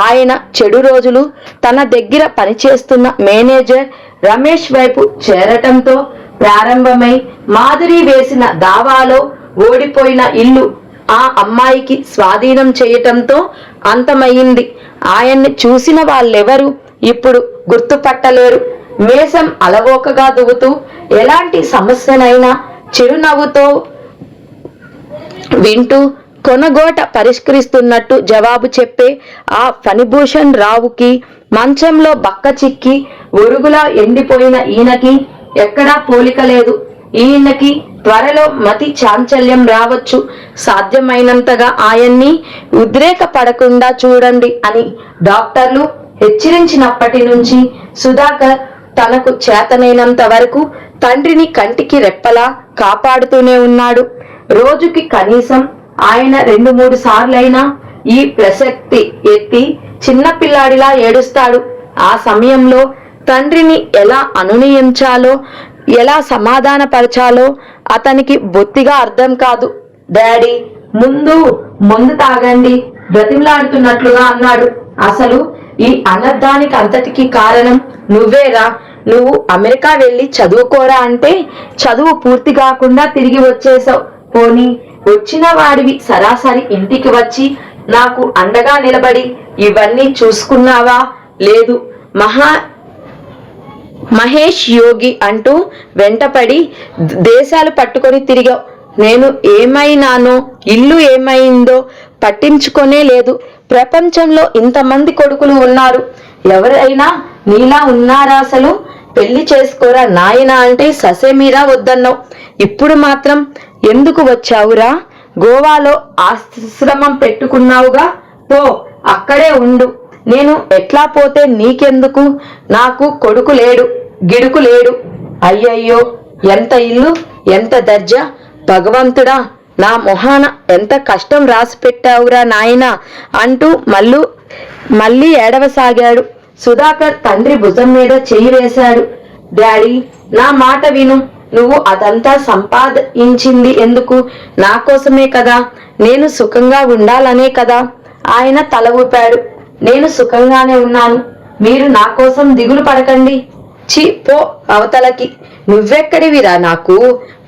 ఆయన చెడు రోజులు తన దగ్గర పనిచేస్తున్న మేనేజర్ రమేష్ వైపు చేరటంతో ప్రారంభమై మాధురి వేసిన దావాలో ఓడిపోయిన ఇల్లు ఆ అమ్మాయికి స్వాధీనం చేయటంతో అంతమయ్యింది. ఆయన్ని చూసిన వాళ్ళెవరు ఇప్పుడు గుర్తుపట్టలేరు. మేషం అలవోకగా దువ్వుతూ ఎలాంటి సమస్యనైనా చిరునవ్వుతో వింటూ కొనగోట పరిష్కరిస్తున్నట్టు జవాబు చెప్పే ఆ ఫణిభూషణ్ రావుకి మంచంలో బక్క చిక్కి ఉరుగులా ఎండిపోయిన ఈయనకి ఎక్కడా పోలిక లేదు. ఈయనకి త్వరలో మతి చాంచల్యం రావచ్చు. సాధ్యమైనంతగా ఆయన్ని ఉద్రేక పడకుండా చూడండి అని డాక్టర్లు హెచ్చరించినప్పటి నుంచి సుధాకర్ తనకు చేతనైనంత వరకు తండ్రిని కంటికి రెప్పలా కాపాడుతూనే ఉన్నాడు. రోజుకి కనీసం ఆయన 2-3 సార్లైనా ఈ ప్రసక్తి ఎత్తి చిన్నపిల్లాడిలా ఏడుస్తాడు. ఆ సమయంలో తండ్రిని ఎలా అనునయించాలో, ఎలా సమాధానపరచాలో అతనికి బొత్తిగా అర్థం కాదు. డాడీ, మందు తాగండి బ్రతిమలాడుతున్నట్లుగా అన్నాడు. అసలు ఈ అనర్థానికి అంతటికి కారణం నువ్వేరా. నువ్వు అమెరికా వెళ్ళి చదువుకోరా అంటే చదువు పూర్తి కాకుండా తిరిగి వచ్చేసావు. పోనీ వచ్చిన వాడివి సరాసరి ఇంటికి వచ్చి నాకు అండగా నిలబడి ఇవన్నీ చూసుకున్నావా? లేదు. మహేష్ యోగి అంటూ వెంటపడి దేశాలు పట్టుకొని తిరిగావు. నేను ఏమైనానో, ఇల్లు ఏమైందో పట్టించుకొనే లేదు. ప్రపంచంలో ఇంతమంది కొడుకులు ఉన్నారు. ఎవరైనా నీలా ఉన్నారా? అసలు పెళ్లి చేసుకోరా నాయనా అంటే ససేమీరా వద్దన్నావు. ఇప్పుడు మాత్రం ఎందుకు వచ్చావురా? గోవాలో ఆశ్రమం పెట్టుకున్నావుగా, పో అక్కడే ఉండు. నేను ఎట్లా పోతే నీకెందుకు? నాకు కొడుకు లేడు, గిడుకు లేడు. అయ్యయ్యో, ఎంత ఇల్లు, ఎంత దర్జా! భగవంతుడా, నా మొహాన ఎంత కష్టం రాసి పెట్టావురా నాయనా అంటూ మళ్ళీ ఏడవసాగాడు. సుధాకర్ తండ్రి భుజం మీద చెయ్యి వేశాడు. డాడీ, నా మాట విను. నువ్వు అదంతా సంపాదించింది ఎందుకు? నా కోసమే కదా. నేను సుఖంగా ఉండాలనే కదా. ఆయన తల ఊపాడు. నేను సుఖంగానే ఉన్నాను. మీరు నా కోసం దిగులు పడకండి. పో అవతలకి. నువ్వెక్కడివిరా? నాకు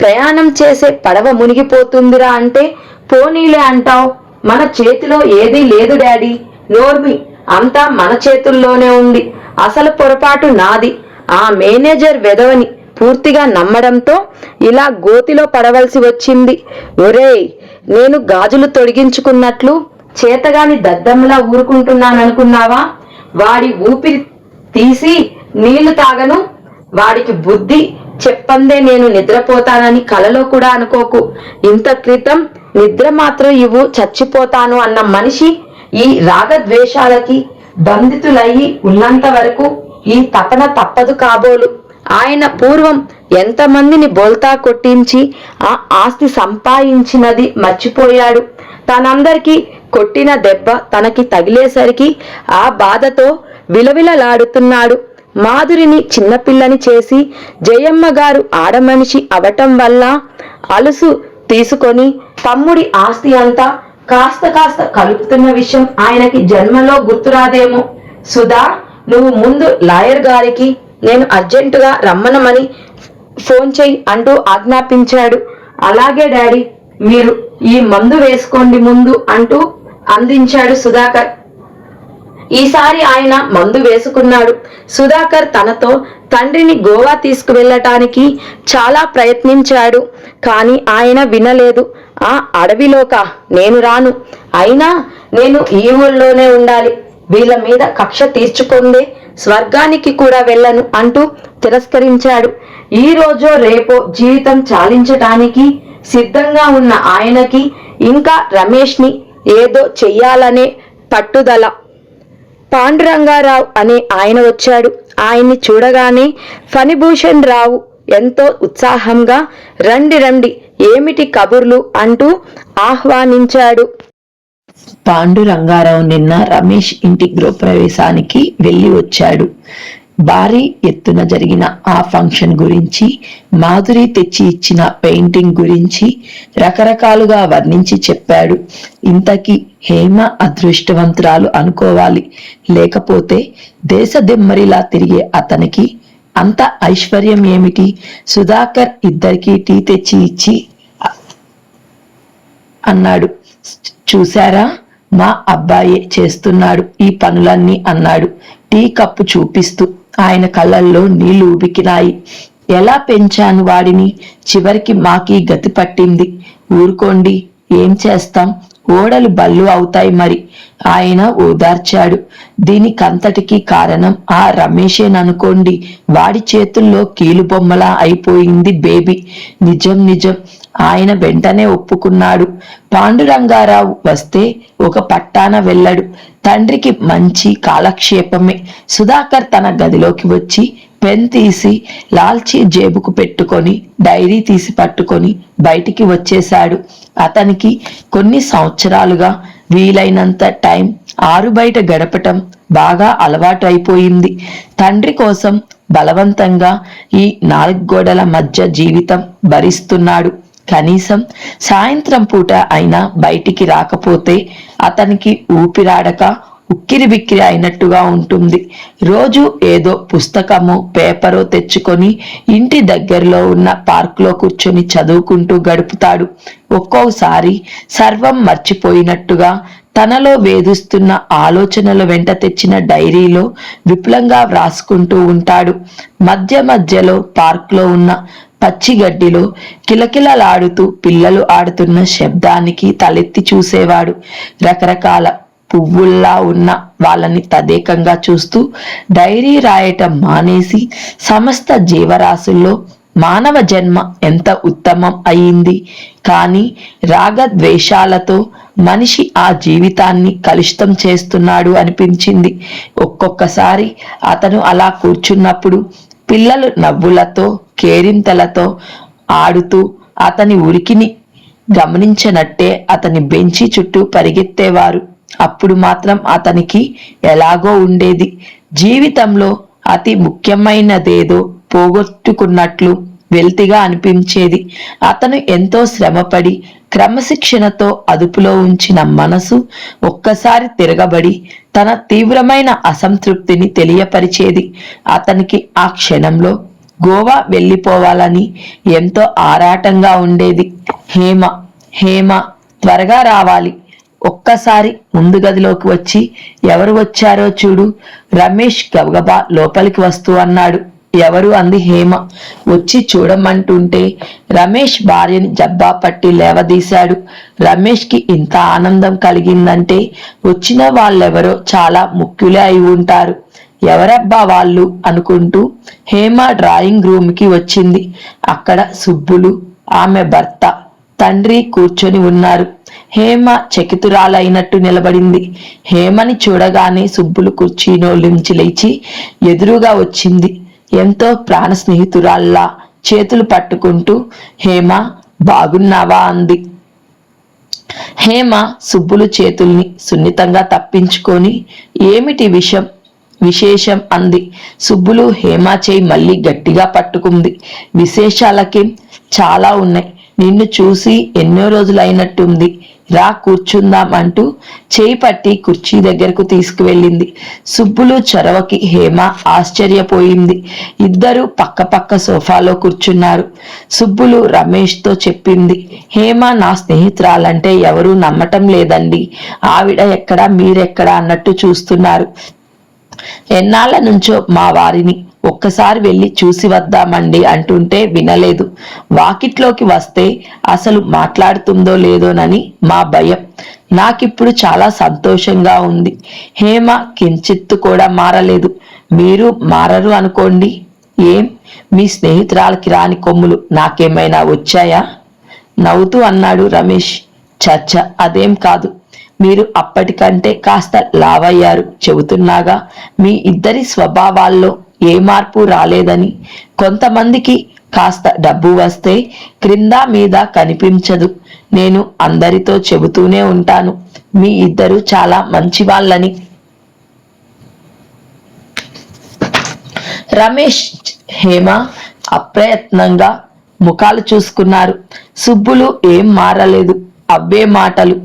ప్రయాణం చేసే పడవ మునిగిపోతుందిరా అంటే పోనీలే అంటావు. మన చేతిలో ఏదీ లేదు డాడీ. నోర్మి, అంతా మన చేతుల్లోనే ఉంది. అసలు పొరపాటు నాది. ఆ మేనేజర్ వెధవని పూర్తిగా నమ్మడంతో ఇలా గోతిలో పడవలసి వచ్చింది. ఒరేయ్, నేను గాజులు తొడిగించుకున్నట్లు చేతగాని దద్దమ్మలా ఊరుకుంటున్నాననుకున్నావా? వాడి ఊపిరి తీసి నీళ్లు తాగను. వాడికి బుద్ధి చెప్పందే నేను నిద్రపోతానని కలలో కూడా అనుకోకు. ఇంత క్రితం నిద్ర మాత్రం ఇవ్వు, చచ్చిపోతాను అన్న మనిషి ఈ రాగద్వేషాలకి బంధితులయ్యి ఉన్నంత వరకు ఈ తపన తప్పదు కాబోలు. ఆయన పూర్వం ఎంతమందిని బోల్తా కొట్టించి ఆ ఆస్తి సంపాదించినది మర్చిపోయాడు. తనందరికీ కొట్టిన దెబ్బ తనకి తగిలేసరికి ఆ బాధతో విలవిలలాడుతున్నాడు. మాధురిని చిన్నపిల్లని చేసి జయమ్మ గారు ఆడమనిషి అవటం వల్ల అలుసు తీసుకొని తమ్ముడి ఆస్తి అంతా కాస్త కలుపుతున్న విషయం ఆయనకి జన్మలో గుర్తురాదేమో. సుధా, నువ్వు ముందు లాయర్ గారికి నేను అర్జెంటుగా రమ్మనమని ఫోన్ చెయ్యి అంటూ ఆజ్ఞాపించాడు. అలాగే డాడీ, మీరు ఈ మందు వేసుకోండి ముందు అంటూ అందించాడు సుధాకర్. ఈసారి ఆయన మందు వేసుకున్నాడు. సుధాకర్ తనతో తండ్రిని గోవా తీసుకువెళ్ళటానికి చాలా ప్రయత్నించాడు. కానీ ఆయన వినలేదు. ఆ అడవిలోక నేను రాను. అయినా నేను ఈ ఊళ్ళోనే ఉండాలి. వీళ్ళ మీద కక్ష తీర్చుకుందే స్వర్గానికి కూడా వెళ్ళను అంటూ తిరస్కరించాడు. ఈ రోజో రేపో జీవితం చాలించటానికి సిద్ధంగా ఉన్న ఆయనకి ఇంకా రమేష్ ని ఏదో చెయ్యాలనే పట్టుదల. పాండురంగారావు అనే ఆయన వచ్చాడు. ఆయన్ని చూడగానే ఫణిభూషణ్ రావు ఎంతో ఉత్సాహంగా రండి ఏమిటి కబుర్లు అంటూ ఆహ్వానించాడు. పాండురంగారావు నిన్న రమేష్ ఇంటి గృహప్రవేశానికి వెళ్ళి వచ్చాడు. భారీ ఎత్తున జరిగిన ఆ ఫంక్షన్ గురించి, మాధురి తెచ్చి ఇచ్చిన పెయింటింగ్ గురించి రకరకాలుగా వర్ణించి చెప్పాడు. ఇంతకీ హేమ అదృష్టవంతురాలు అనుకోవాలి. లేకపోతే దేశదిమ్మరిలా తిరిగే అతనికి అంత ఐశ్వర్యం ఏమిటి? సుధాకర్ ఇద్దరికీ టీ తెచ్చి ఇచ్చి అన్నాడు. చూశారా, మా అబ్బాయే చేస్తున్నాడు ఈ పనులన్నీ అన్నాడు టీ కప్పు చూపిస్తూ. ఆయన కళ్ళల్లో నీళ్లు ఉబికినాయి. ఎలా పెంచాను వాడిని, చివరికి మాకీ గతి పట్టింది. ఊరుకోండి, ఏం చేస్తాం, ఓడలు బళ్ళు అవుతాయి మరి. ఆయన ఓదార్చాడు. దీనికంతటికీ కారణం ఆ రమేషేననుకోండి. వాడి చేతుల్లో కీలుబొమ్మలా అయిపోయింది బేబీ. నిజం నిజం, ఆయన వెంటనే ఒప్పుకున్నాడు. పాండురంగారావు వస్తే ఒక పట్టాన వెళ్ళడు. తండ్రికి మంచి కాలక్షేపమే. సుధాకర్ తన గదిలోకి వచ్చి పెన్ తీసి లాల్చీ జేబుకు పెట్టుకొని డైరీ తీసి పట్టుకొని బయటికి వచ్చేశాడు. అతనికి కొన్ని సంవత్సరాలుగా వీలైనంత టైం ఆరు బయట గడపటం బాగా అలవాటు అయిపోయింది. తండ్రి కోసం బలవంతంగా ఈ 4 గోడల మధ్య జీవితం భరిస్తున్నాడు. కనీసం సాయంత్రం పూట అయినా బయటికి రాకపోతే అతనికి ఊపిరాడక ఉక్కిరి బిక్కిరి అయినట్టుగా ఉంటుంది. రోజు ఏదో పుస్తకమో పేపరో తెచ్చుకొని ఇంటి దగ్గరలో ఉన్న పార్కులో కూర్చొని చదువుకుంటూ గడుపుతాడు. ఒక్కోసారి సర్వం మర్చిపోయినట్టుగా తనలో వేధిస్తున్న ఆలోచనల వెంట తెచ్చిన డైరీలో విపులంగా వ్రాసుకుంటూ ఉంటాడు. మధ్య మధ్యలో పార్కులో ఉన్న పచ్చిగడ్డిలో కిలకిలలాడుతూ పిల్లలు ఆడుతున్న శబ్దానికి తలెత్తి చూసేవాడు. రకరకాల పువ్వుల్లా ఉన్న వాళ్ళని తదేకంగా చూస్తూ డైరీ రాయటం మానేసి సమస్త జీవరాశుల్లో మానవ జన్మ ఎంత ఉత్తమం అయింది. కానీ రాగద్వేషాలతో మనిషి ఆ జీవితాన్ని కలుషితం చేస్తున్నాడు అనిపించింది. ఒక్కొక్కసారి అతను అలా కూర్చున్నప్పుడు పిల్లలు నవ్వులతో కేరింతలతో ఆడుతూ అతని ఉరికిని గమనించనట్టే అతని బెంచి చుట్టూ పరిగెత్తేవారు. అప్పుడు మాత్రం అతనికి ఎలాగో ఉండేది. జీవితంలో అతి ముఖ్యమైనదేదో పోగొట్టుకున్నట్లు వెల్తిగా అనిపించేది. అతను ఎంతో శ్రమపడి క్రమశిక్షణతో అదుపులో ఉంచిన మనసు ఒక్కసారి తిరగబడి తన తీవ్రమైన అసంతృప్తిని తెలియపరిచేది. అతనికి ఆ క్షణంలో గోవా వెళ్ళిపోవాలని ఎంతో ఆరాటంగా ఉండేది. హేమ హేమ త్వరగా రావాలి. ఒక్కసారి ముందు గదిలోకి వచ్చి ఎవరు వచ్చారో చూడు. రమేష్ గబగబా లోపలికి వస్తూ అన్నాడు. ఎవరు అంది హేమ. వచ్చి చూడమంటుంటే రమేష్ భార్యని జబ్బా పట్టి లేవదీశాడు. రమేష్ కి ఇంత ఆనందం కలిగిందంటే వచ్చిన వాళ్ళెవరో చాలా ముఖ్యులే అయి ఉంటారు. ఎవరబ్బా వాళ్ళు అనుకుంటూ హేమ డ్రాయింగ్ రూమ్ కి వచ్చింది. అక్కడ సుబ్బులు, ఆమె భర్త, తండ్రి కూర్చొని ఉన్నారు. హేమ చకితురాలైనట్టు నిలబడింది. హేమని చూడగానే సుబ్బులు కుర్చీలో నుంచి లేచి ఎదురుగా వచ్చింది. ఎంతో ప్రాణ స్నేహితురాల్లా చేతులు పట్టుకుంటూ హేమ బాగున్నావా అంది. హేమ సుబ్బులు చేతుల్ని సున్నితంగా తప్పించుకొని ఏమిటి విశేషం అంది. సుబ్బులు హేమ చేయి మళ్ళీ గట్టిగా పట్టుకుంది. విశేషాలకేం చాలా ఉన్నాయి. నిన్ను చూసి ఎన్నో రోజులైనట్టుంది, రా కూర్చుందాం అంటూ చేయి పట్టి కుర్చీ దగ్గరకు తీసుకువెళ్ళింది. సుబ్బులు చొరవకి హేమ ఆశ్చర్యపోయింది. ఇద్దరు పక్క పక్క సోఫాలో కూర్చున్నారు. సుబ్బులు రమేష్ తో చెప్పింది. హేమ నా స్నేహితురాలంటే ఎవరూ నమ్మటం లేదండి. ఆవిడ ఎక్కడా మీరెక్కడా అన్నట్టు చూస్తున్నారు. ఎన్నాళ్ళ నుంచో మా వారిని ఒక్కసారి వెళ్ళి చూసి వద్దామండి అంటుంటే వినలేదు. వాకిట్లోకి వస్తే అసలు మాట్లాడుతుందో లేదోనని మా భయం. నాకిప్పుడు చాలా సంతోషంగా ఉంది. హేమ కించిత్తు కూడా మారలేదు. మీరు మారరు అనుకోండి. ఏం మీ స్నేహితురాలకి రాని కొమ్ములు నాకేమైనా వచ్చాయా? నవ్వుతూ అన్నాడు రమేష్. చచ్చ, అదేం కాదు. మీరు అప్పటికంటే కాస్త లావయ్యారు. చెబుతున్నాగా మీ ఇద్దరి స్వభావాల్లో ఏ మార్పు రాలేదని. కొంతమందికి కాస్త డబ్బు వస్తే క్రింద మీద కనిపించదు. నేను అందరితో చెబుతూనే ఉంటాను, మీ ఇద్దరు చాలా మంచి వాళ్ళని. రమేష్, హేమ అప్రయత్నంగా ముఖాలు చూసుకున్నారు. సుబ్బులు ఏం మారలేదు, అవే మాటలు.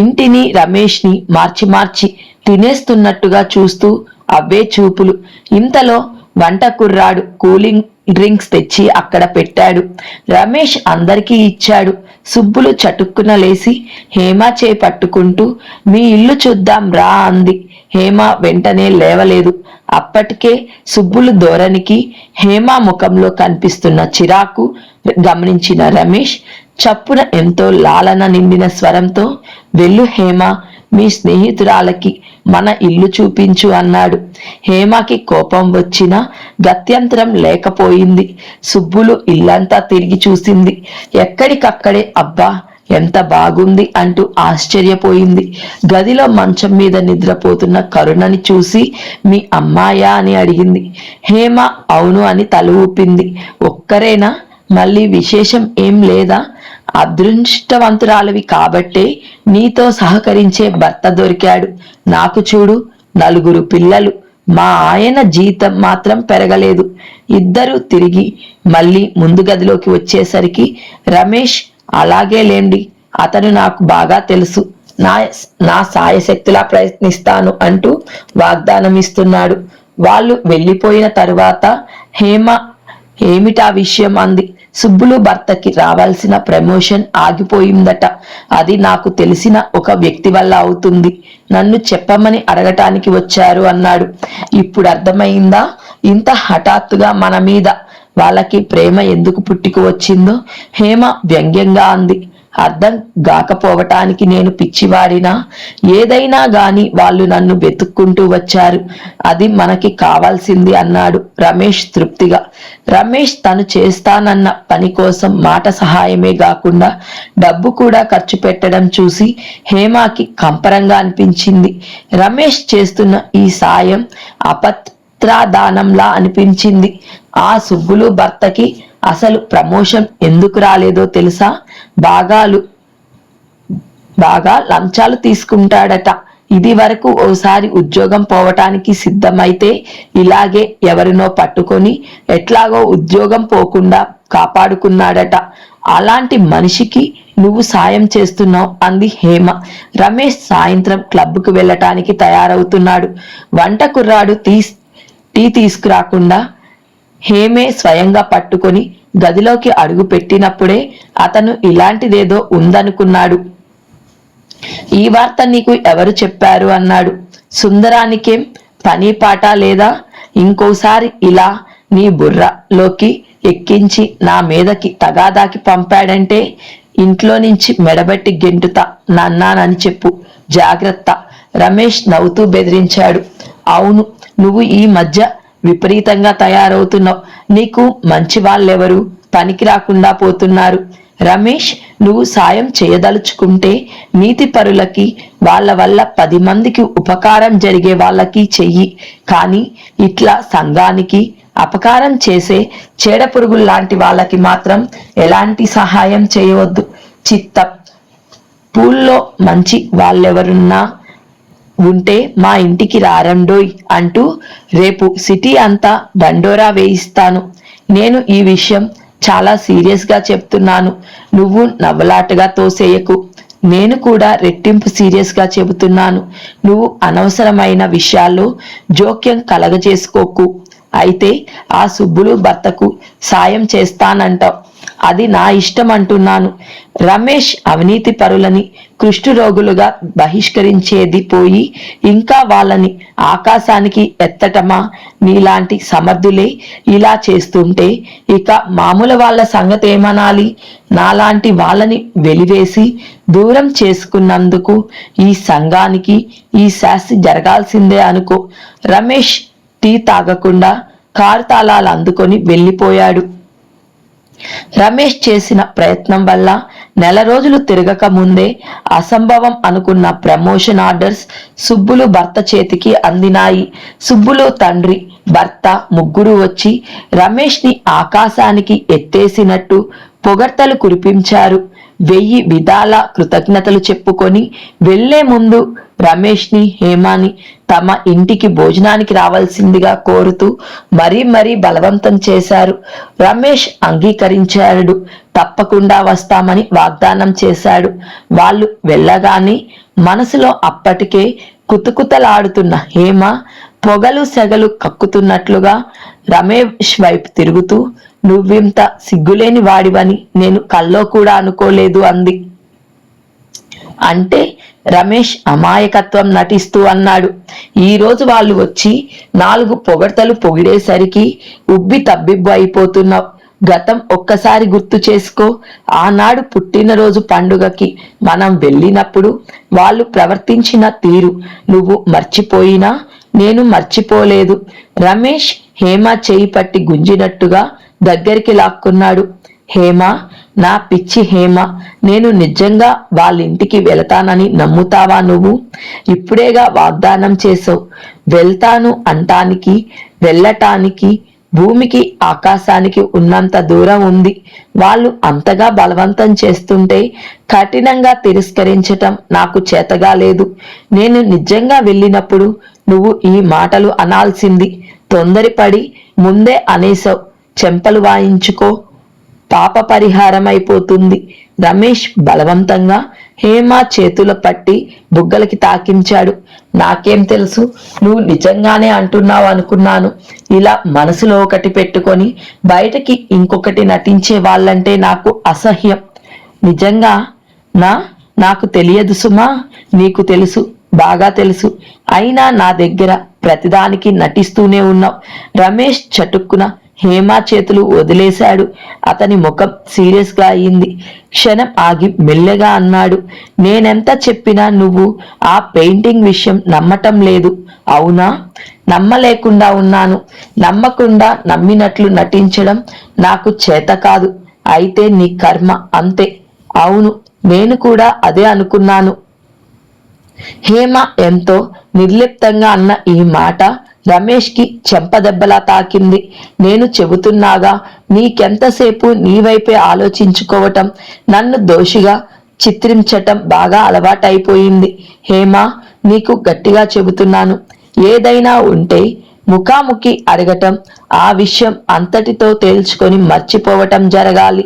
ఇంటిని రమేష్ ని మార్చి మార్చి తినేస్తున్నట్టుగా చూస్తూ అవే చూపులు. ఇంతలో వంట కుర్రాడు కూలింగ్ డ్రింక్స్ తెచ్చి అక్కడ పెట్టాడు. రమేష్ అందరికీ ఇచ్చాడు. సుబ్బులు చటుక్కున లేసి హేమ చే పట్టుకుంటూ మీ ఇల్లు చూద్దాం రా అంది. హేమ వెంటనే లేవలేదు. అప్పటికే సుబ్బులు ధోరణికి హేమ ముఖంలో కనిపిస్తున్న చిరాకు గమనించిన రమేష్ చప్పున ఎంతో లాలన నిండిన స్వరంతో, వెళ్ళు హేమ, మీ స్నేహితురాలకి మన ఇల్లు చూపించు అన్నాడు. హేమకి కోపం వచ్చినా గత్యంతరం లేకపోయింది. సుబ్బులు ఇల్లంతా తిరిగి చూసింది. ఎక్కడికక్కడే అబ్బా ఎంత బాగుంది అంటూ ఆశ్చర్యపోయింది. గదిలో మంచం మీద నిద్రపోతున్న కరుణని చూసి మీ అమ్మాయా అని అడిగింది. హేమ అవును అని తల ఊపింది. ఒక్కరేనా? మళ్ళీ విశేషం ఏం లేదా? అదృష్టవంతురాలివి కాబట్టే నీతో సహకరించే భర్త దొరికాడు. నాకు చూడు, 4 పిల్లలు. మా ఆయన జీతం మాత్రం పెరగలేదు. ఇద్దరు తిరిగి మళ్ళీ ముందు గదిలోకి వచ్చేసరికి రమేష్, అలాగే లేండి, అతను నాకు బాగా తెలుసు, నా సాయశక్తిలా ప్రయత్నిస్తాను అంటూ వాగ్దానం ఇస్తున్నాడు. వాళ్ళు వెళ్ళిపోయిన తరువాత హేమ ఏమిటా విషయం అంది. సుబ్బులు భర్తకి రావాల్సిన ప్రమోషన్ ఆగిపోయిందట. అది నాకు తెలిసిన ఒక వ్యక్తి వల్ల అవుతుంది. నన్ను చెప్పమని అడగటానికి వచ్చారు అన్నాడు. ఇప్పుడు అర్థమైందా ఇంత హఠాత్తుగా మన మీద వాళ్ళకి ప్రేమ ఎందుకు పుట్టుకు వచ్చిందో? హేమ వ్యంగ్యంగా అంది. అర్థం గాకపోవటానికి నేను పిచ్చివాడినా? ఏదైనా గాని వాళ్ళు నన్ను వెతుక్కుంటూ వచ్చారు. అది మనకి కావాల్సింది అన్నాడు రమేష్ తృప్తిగా. రమేష్ తను చేస్తానన్న పని కోసం మాట సహాయమే కాకుండా డబ్బు కూడా ఖర్చు పెట్టడం చూసి హేమకి కంపరంగా అనిపించింది. రమేష్ చేస్తున్న ఈ సాయం అపత్రాదానంలా అనిపించింది. ఆ సుబ్బులు భర్తకి అసలు ప్రమోషన్ ఎందుకు రాలేదో తెలుసా? బాగా లంచాలు తీసుకుంటాడట. ఇది వరకు ఓసారి ఉద్యోగం పోవటానికి సిద్ధమైతే ఇలాగే ఎవరినో పట్టుకొని ఎట్లాగో ఉద్యోగం పోకుండా కాపాడుకున్నాడట. అలాంటి మనిషికి నువ్వు సాయం చేస్తున్నావు అంది హేమ. రమేష్ సాయంత్రం క్లబ్కు వెళ్ళటానికి తయారవుతున్నాడు. వంట కుర్రాడు టీ తీసుకురాకుండా హేమే స్వయంగా పట్టుకొని గదిలోకి అడుగు పెట్టినప్పుడే అతను ఇలాంటిదేదో ఉందనుకున్నాడు. ఈ వార్త నీకు ఎవరు చెప్పారు అన్నాడు. సుందరానికేం పని పాట లేదా? ఇంకోసారి ఇలా నీ బుర్రలోకి ఎక్కించి నా మీదకి తగాదాకి పంపాడంటే ఇంట్లో నుంచి మెడబెట్టి గెంటుతా నన్నానని చెప్పు, జాగ్రత్త. రమేష్ నవ్వుతూ బెదిరించాడు. అవును, నువ్వు ఈ మధ్య విపరీతంగా తయారవుతున్నావు. నీకు మంచి వాళ్ళెవరు పనికి రాకుండా పోతున్నారు. రమేష్, నువ్వు సాయం చేయదలుచుకుంటే నీతి పరులకి, వాళ్ళ వల్ల 10 మందికి ఉపకారం జరిగే వాళ్ళకి చెయ్యి. కానీ ఇట్లా సంఘానికి అపకారం చేసే చెడ పురుగుల్లాంటి వాళ్ళకి మాత్రం ఎలాంటి సహాయం చేయవద్దు. చిత్తం. పూల్లో మంచి వాళ్ళెవరున్నా ఉంటే మా ఇంటికి రారండోయ్ అంటూ రేపు సిటీ అంతా దండోరా వేయిస్తాను. నేను ఈ విషయం చాలా సీరియస్ గా చెప్తున్నాను. నువ్వు నవ్వలాటగా తోసేయకు. నేను కూడా రెట్టింపు సీరియస్ గా చెబుతున్నాను. నువ్వు అనవసరమైన విషయాల్లో జోక్యం కలగజేసుకోకు. అయితే ఆ సుబ్బులు భర్తకు సాయం చేస్తానంటావు, అది నా ఇష్టం అంటున్నాను. రమేష్ అవినీతి పరులని కుష్టు రోగులుగా బహిష్కరించేది పోయి ఇంకా వాళ్ళని ఆకాశానికి ఎత్తటమా? నీలాంటి సమర్థులే ఇలా చేస్తుంటే ఇక మామూలు వాళ్ళ సంగతి ఏమనాలి? నాలాంటి వాళ్ళని వెలివేసి దూరం చేసుకున్నందుకు ఈ సంఘానికి ఈ శాస్తి జరగాల్సిందే అనుకో. రమేష్ టీ తాగకుండా కారు తాళాలు అందుకొని వెళ్ళిపోయాడు. రమేష్ చేసిన ప్రయత్నం వల్ల నెల రోజులు తిరగక ముందే అసంభవం అనుకున్న ప్రమోషన్ ఆర్డర్స్ సుబ్బులు భర్త చేతికి అందినాయి. సుబ్బులు తండ్రి, భర్త ముగ్గురు వచ్చి రమేష్ ని ఆకాశానికి ఎత్తేసినట్టు పొగడ్తలు కురిపించారు. 1000 విధాల కృతజ్ఞతలు చెప్పుకొని వెళ్లే ముందు రమేష్ని హేమాని తమ ఇంటికి భోజనానికి రావాల్సిందిగా కోరుతూ మరీ బలవంతం చేశారు. రమేష్ అంగీకరించాడు. తప్పకుండా వస్తామని వాగ్దానం చేశాడు. వాళ్ళు వెళ్ళగానే మనసులో అప్పటికే కుతకుతలాడుతున్న హేమ పొగలు సెగలు కక్కుతున్నట్లుగా రమేష్ వైపు తిరుగుతూ, నువ్వింత సిగ్గులేని వాడివని నేను కల్లో కూడా అనుకోలేదు అంది. అంటే రమేష్ అమాయకత్వం నటిస్తూ అన్నాడు. ఈ రోజు వాళ్ళు వచ్చి 4 పొగడ్తలు పొగిడేసరికి ఉబ్బి తబ్బిబ్బు అయిపోతున్నావు. గతం ఒక్కసారి గుర్తు చేసుకో. ఆనాడు పుట్టినరోజు పండుగకి మనం వెళ్ళినప్పుడు వాళ్ళు ప్రవర్తించిన తీరు నువ్వు మర్చిపోయినా నేను మర్చిపోలేదు. రమేష్ హేమ చేయి పట్టి గుంజినట్టుగా దగ్గరికి లాక్కున్నాడు. హేమ, నా పిచ్చి హేమ, నేను నిజంగా వాళ్ళింటికి వెళతానని నమ్ముతావా నువ్వు? ఇప్పుడేగా వాగ్దానం చేసావు. వెళ్తాను అంటానికి వెళ్ళటానికి భూమికి ఆకాశానికి ఉన్నంత దూరం ఉంది. వాళ్ళు అంతగా బలవంతం చేస్తుంటే కఠినంగా తిరస్కరించటం నాకు చేతగా లేదు. నేను నిజంగా వెళ్ళినప్పుడు నువ్వు ఈ మాటలు అనాల్సింది. తొందరపడి ముందే అనేసావు. చెంపలు వాయించుకో, పాప పరిహారం అయిపోతుంది. రమేష్ బలవంతంగా హేమ చేతుల పట్టి బుగ్గలకి తాకించాడు. నాకేం తెలుసు, నువ్వు నిజంగానే అంటున్నావు అనుకున్నాను. ఇలా మనసులో ఒకటి పెట్టుకొని బయటకి ఇంకొకటి నటించే వాళ్ళంటే నాకు అసహ్యం. నిజంగా నాకు తెలియదు సుమా, నీకు తెలుసు, బాగా తెలుసు. అయినా నా దగ్గర ప్రతిదానికి నటిస్తూనే ఉన్నావు. రమేష్ చటుక్కున హేమ చేతులు వదిలేశాడు. అతని ముఖం సీరియస్ గా అయింది. క్షణం ఆగి మెల్లగా అన్నాడు, నేనెంత చెప్పినా నువ్వు ఆ పెయింటింగ్ విషయం నమ్మటం లేదు, అవునా? నమ్మలేకుండా ఉన్నాను. నమ్మకుండా నమ్మినట్లు నటించడం నాకు చేత కాదు. అయితే నీ కర్మ అంతే. అవును, నేను కూడా అదే అనుకున్నాను. హేమ ఎంతో నిర్లిప్తంగా అన్న ఈ మాట రమేష్ కి చెంపదెబ్బలా తాకింది. నేను చెబుతున్నాగా, నీకెంతసేపు నీ వైపే ఆలోచించుకోవటం, నన్ను దోషిగా చిత్రించటం బాగా అలవాటైపోయింది. హేమ, నీకు గట్టిగా చెబుతున్నాను, ఏదైనా ఉంటే ముఖాముఖి అడగటం, ఆ విషయం అంతటితో తేల్చుకొని మర్చిపోవటం జరగాలి.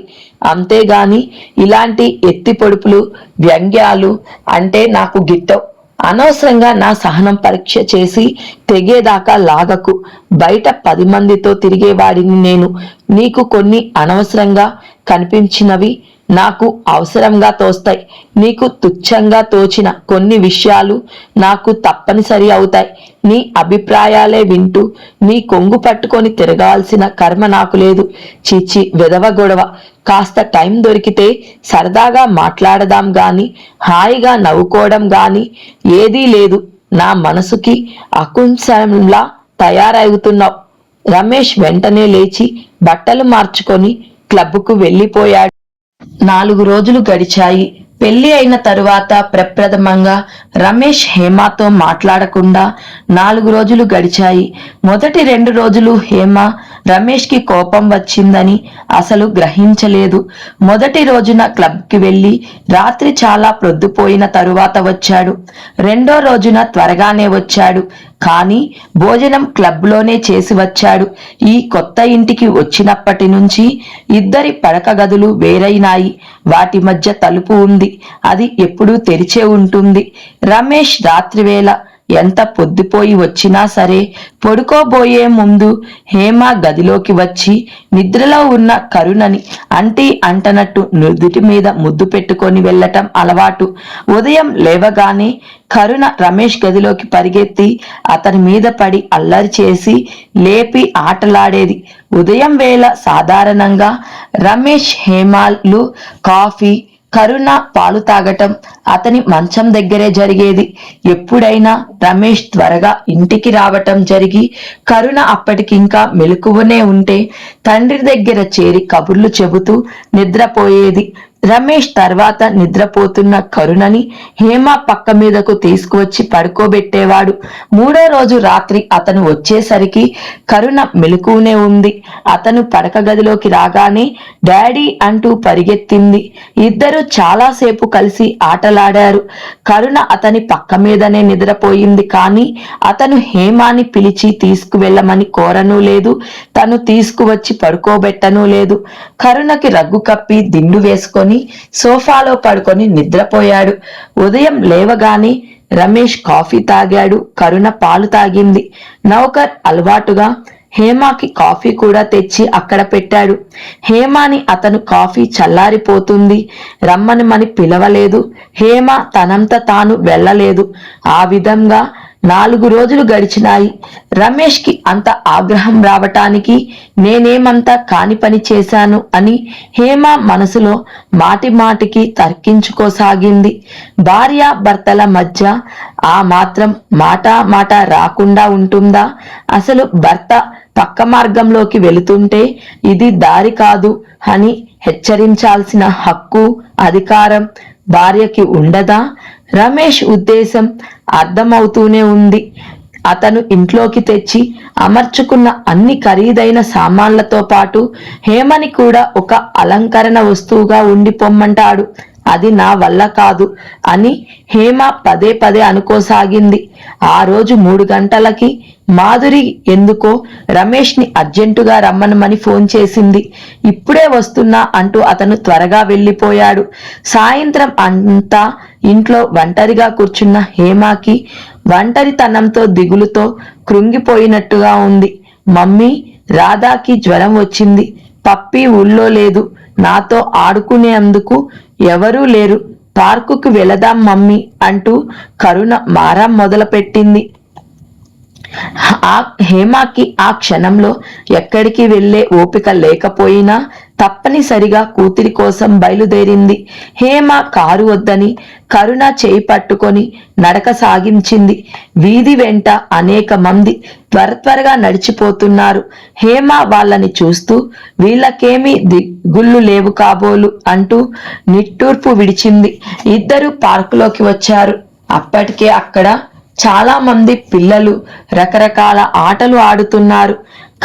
అంతేగాని ఇలాంటి ఎత్తి పొడుపులు, వ్యంగ్యాలు అంటే నాకు గిట్టవు. అనవసరంగా నా సహనం పరీక్ష చేసి తెగేదాకా లాగకు. బయట 10 మందితో తిరిగేవాడిని నేను. నీకు కొన్ని అనవసరంగా కనిపించినవి నాకు అవసరంగా తోస్తాయి. నీకు తుచ్చంగా తోచిన కొన్ని విషయాలు నాకు తప్పనిసరి అవుతాయి. నీ అభిప్రాయాలే వింటూ నీ కొంగు పట్టుకొని తిరగాల్సిన కర్మ నాకు లేదు. చీచి, వెదవ గొడవ. కాస్త టైం దొరికితే సరదాగా మాట్లాడదాం గాని, హాయిగా నవ్వుకోవడం గాని ఏదీ లేదు. నా మనసుకి అకుంశంలా తయారవుతున్నావు. రమేష్ వెంటనే లేచి బట్టలు మార్చుకొని క్లబ్కు వెళ్ళిపోయాడు. 4 రోజులు గడిచాయి. పెళ్లి అయిన తరువాత ప్రప్రథమంగా రమేష్ హేమతో మాట్లాడకుండా 4 రోజులు గడిచాయి. మొదటి 2 రోజులు హేమ రమేష్ కి కోపం వచ్చిందని అసలు గ్రహించలేదు. మొదటి రోజున క్లబ్కి వెళ్లి రాత్రి చాలా ప్రొద్దుపోయిన తరువాత వచ్చాడు. రెండో రోజున త్వరగానే వచ్చాడు. కానీ భోజనం క్లబ్లోనే చేసి వచ్చాడు. ఈ కొత్త ఇంటికి వచ్చినప్పటి నుంచి ఇద్దరి పడక గదులు వేరైనాయి. వాటి మధ్య తలుపు ఉంది. అది ఎప్పుడూ తెరిచే ఉంటుంది. రమేష్ రాత్రివేళ ఎంత పొద్దుపోయి వచ్చినా సరే పడుకోబోయే ముందు హేమ గదిలోకి వచ్చి నిద్రలో ఉన్న కరుణని అంటనట్టు నుదుటి మీద ముద్దు పెట్టుకొని వెళ్ళటం అలవాటు. ఉదయం లేవగానే కరుణ రమేష్ గదిలోకి పరిగెత్తి అతని మీద పడి అల్లరి చేసి లేపి ఆటలాడేది. ఉదయం వేళ సాధారణంగా రమేష్ హేమలు కాఫీ, కరుణ పాలు తాగటం అతని మంచం దగ్గరే జరిగేది. ఎప్పుడైనా రమేష్ త్వరగా ఇంటికి రావటం జరిగి కరుణ అప్పటికింకా మెలకువనే ఉంటే తండ్రి దగ్గర చేరి కబుర్లు చెబుతూ నిద్రపోయేది. రమేష్ తర్వాత నిద్రపోతున్న కరుణని హేమ పక్క మీదకు తీసుకువచ్చి పడుకోబెట్టేవాడు. 3వ రోజు రాత్రి అతను వచ్చేసరికి కరుణ మెలకువనే ఉంది. అతను పడక గదిలోకి రాగానే డాడీ అంటూ పరిగెత్తింది. ఇద్దరు చాలాసేపు కలిసి ఆటలాడారు. కరుణ అతని పక్క మీదనే నిద్రపోయింది. కానీ అతను హేమాని పిలిచి తీసుకువెళ్ళమని కోరనూ లేదు, తను తీసుకువచ్చి పడుకోబెట్టనూ లేదు. కరుణకి రగ్గు కప్పి దిండు వేసుకొని సోఫాలో పడుకొని నిద్రపోయాడు. ఉదయం లేవగానే రమేష్ కాఫీ తాగాడు, కరుణ పాలు తాగింది. నౌకర్ అలవాటుగా హేమాకి కాఫీ కూడా తెచ్చి అక్కడ పెట్టాడు. హేమాని అతను కాఫీ చల్లారిపోతుంది రమ్మని పిలవలేదు. హేమ తనంత తాను వెళ్ళలేదు. ఆ విధంగా 4 రోజులు గడిచినాయి. రమేష్ కి అంత ఆగ్రహం రావటానికి నేనేమంతా కాని పని చేశాను అని హేమ మనసులో మాటి మాటికి తర్కించుకోసాగింది. భార్య భర్తల మధ్య ఆ మాత్రం మాట రాకుండా ఉంటుందా? అసలు భర్త పక్క మార్గంలోకి వెళుతుంటే ఇది దారి కాదు అని హెచ్చరించాల్సిన హక్కు, అధికారం భార్యకి ఉండదా? రమేష్ ఉద్దేశం అర్థమవుతూనే ఉంది. అతను ఇంట్లోకి తెచ్చి అమర్చుకున్న అన్ని ఖరీదైన సామాన్లతో పాటు హేమని కూడా ఒక అలంకరణ వస్తువుగా ఉండిపోమ్మంటాడు. అది నా వల్ల కాదు అని హేమ పదే పదే అనుకోసాగింది. ఆ రోజు 3 గంటలకి మాధురి ఎందుకో రమేష్ ని అర్జెంటుగా రమ్మనమని ఫోన్ చేసింది. ఇప్పుడే వస్తున్నా అంటూ అతను త్వరగా వెళ్ళిపోయాడు. సాయంత్రం అంతా ఇంట్లో ఒంటరిగా కూర్చున్న హేమకి ఒంటరితనంతో దిగులుతో కృంగిపోయినట్టుగా ఉంది. మమ్మీ, రాధాకి జ్వరం వచ్చింది, పప్పి ఊళ్ళో లేదు, నాతో ఆడుకునేందుకు ఎవరూ లేరు, పార్కుకు వెళదాం మమ్మీ అంటూ కరుణ మారం మొదలుపెట్టింది. హేమకి ఆ క్షణంలో ఎక్కడికి వెళ్లే ఓపిక లేకపోయినా తప్పనిసరిగా కూతురి కోసం బయలుదేరింది. హేమ కారు వద్దని కరుణ చేయి పట్టుకొని నడక సాగించింది. వీధి వెంట అనేక మంది త్వరగా నడిచిపోతున్నారు. హేమ వాళ్ళని చూస్తూ వీళ్ళకేమీ దిగుళ్ళు లేవు కాబోలు అంటూ నిట్టూర్పు విడిచింది. ఇద్దరు పార్కులోకి వచ్చారు. అప్పటికే అక్కడ చాలా మంది పిల్లలు రకరకాల ఆటలు ఆడుతున్నారు.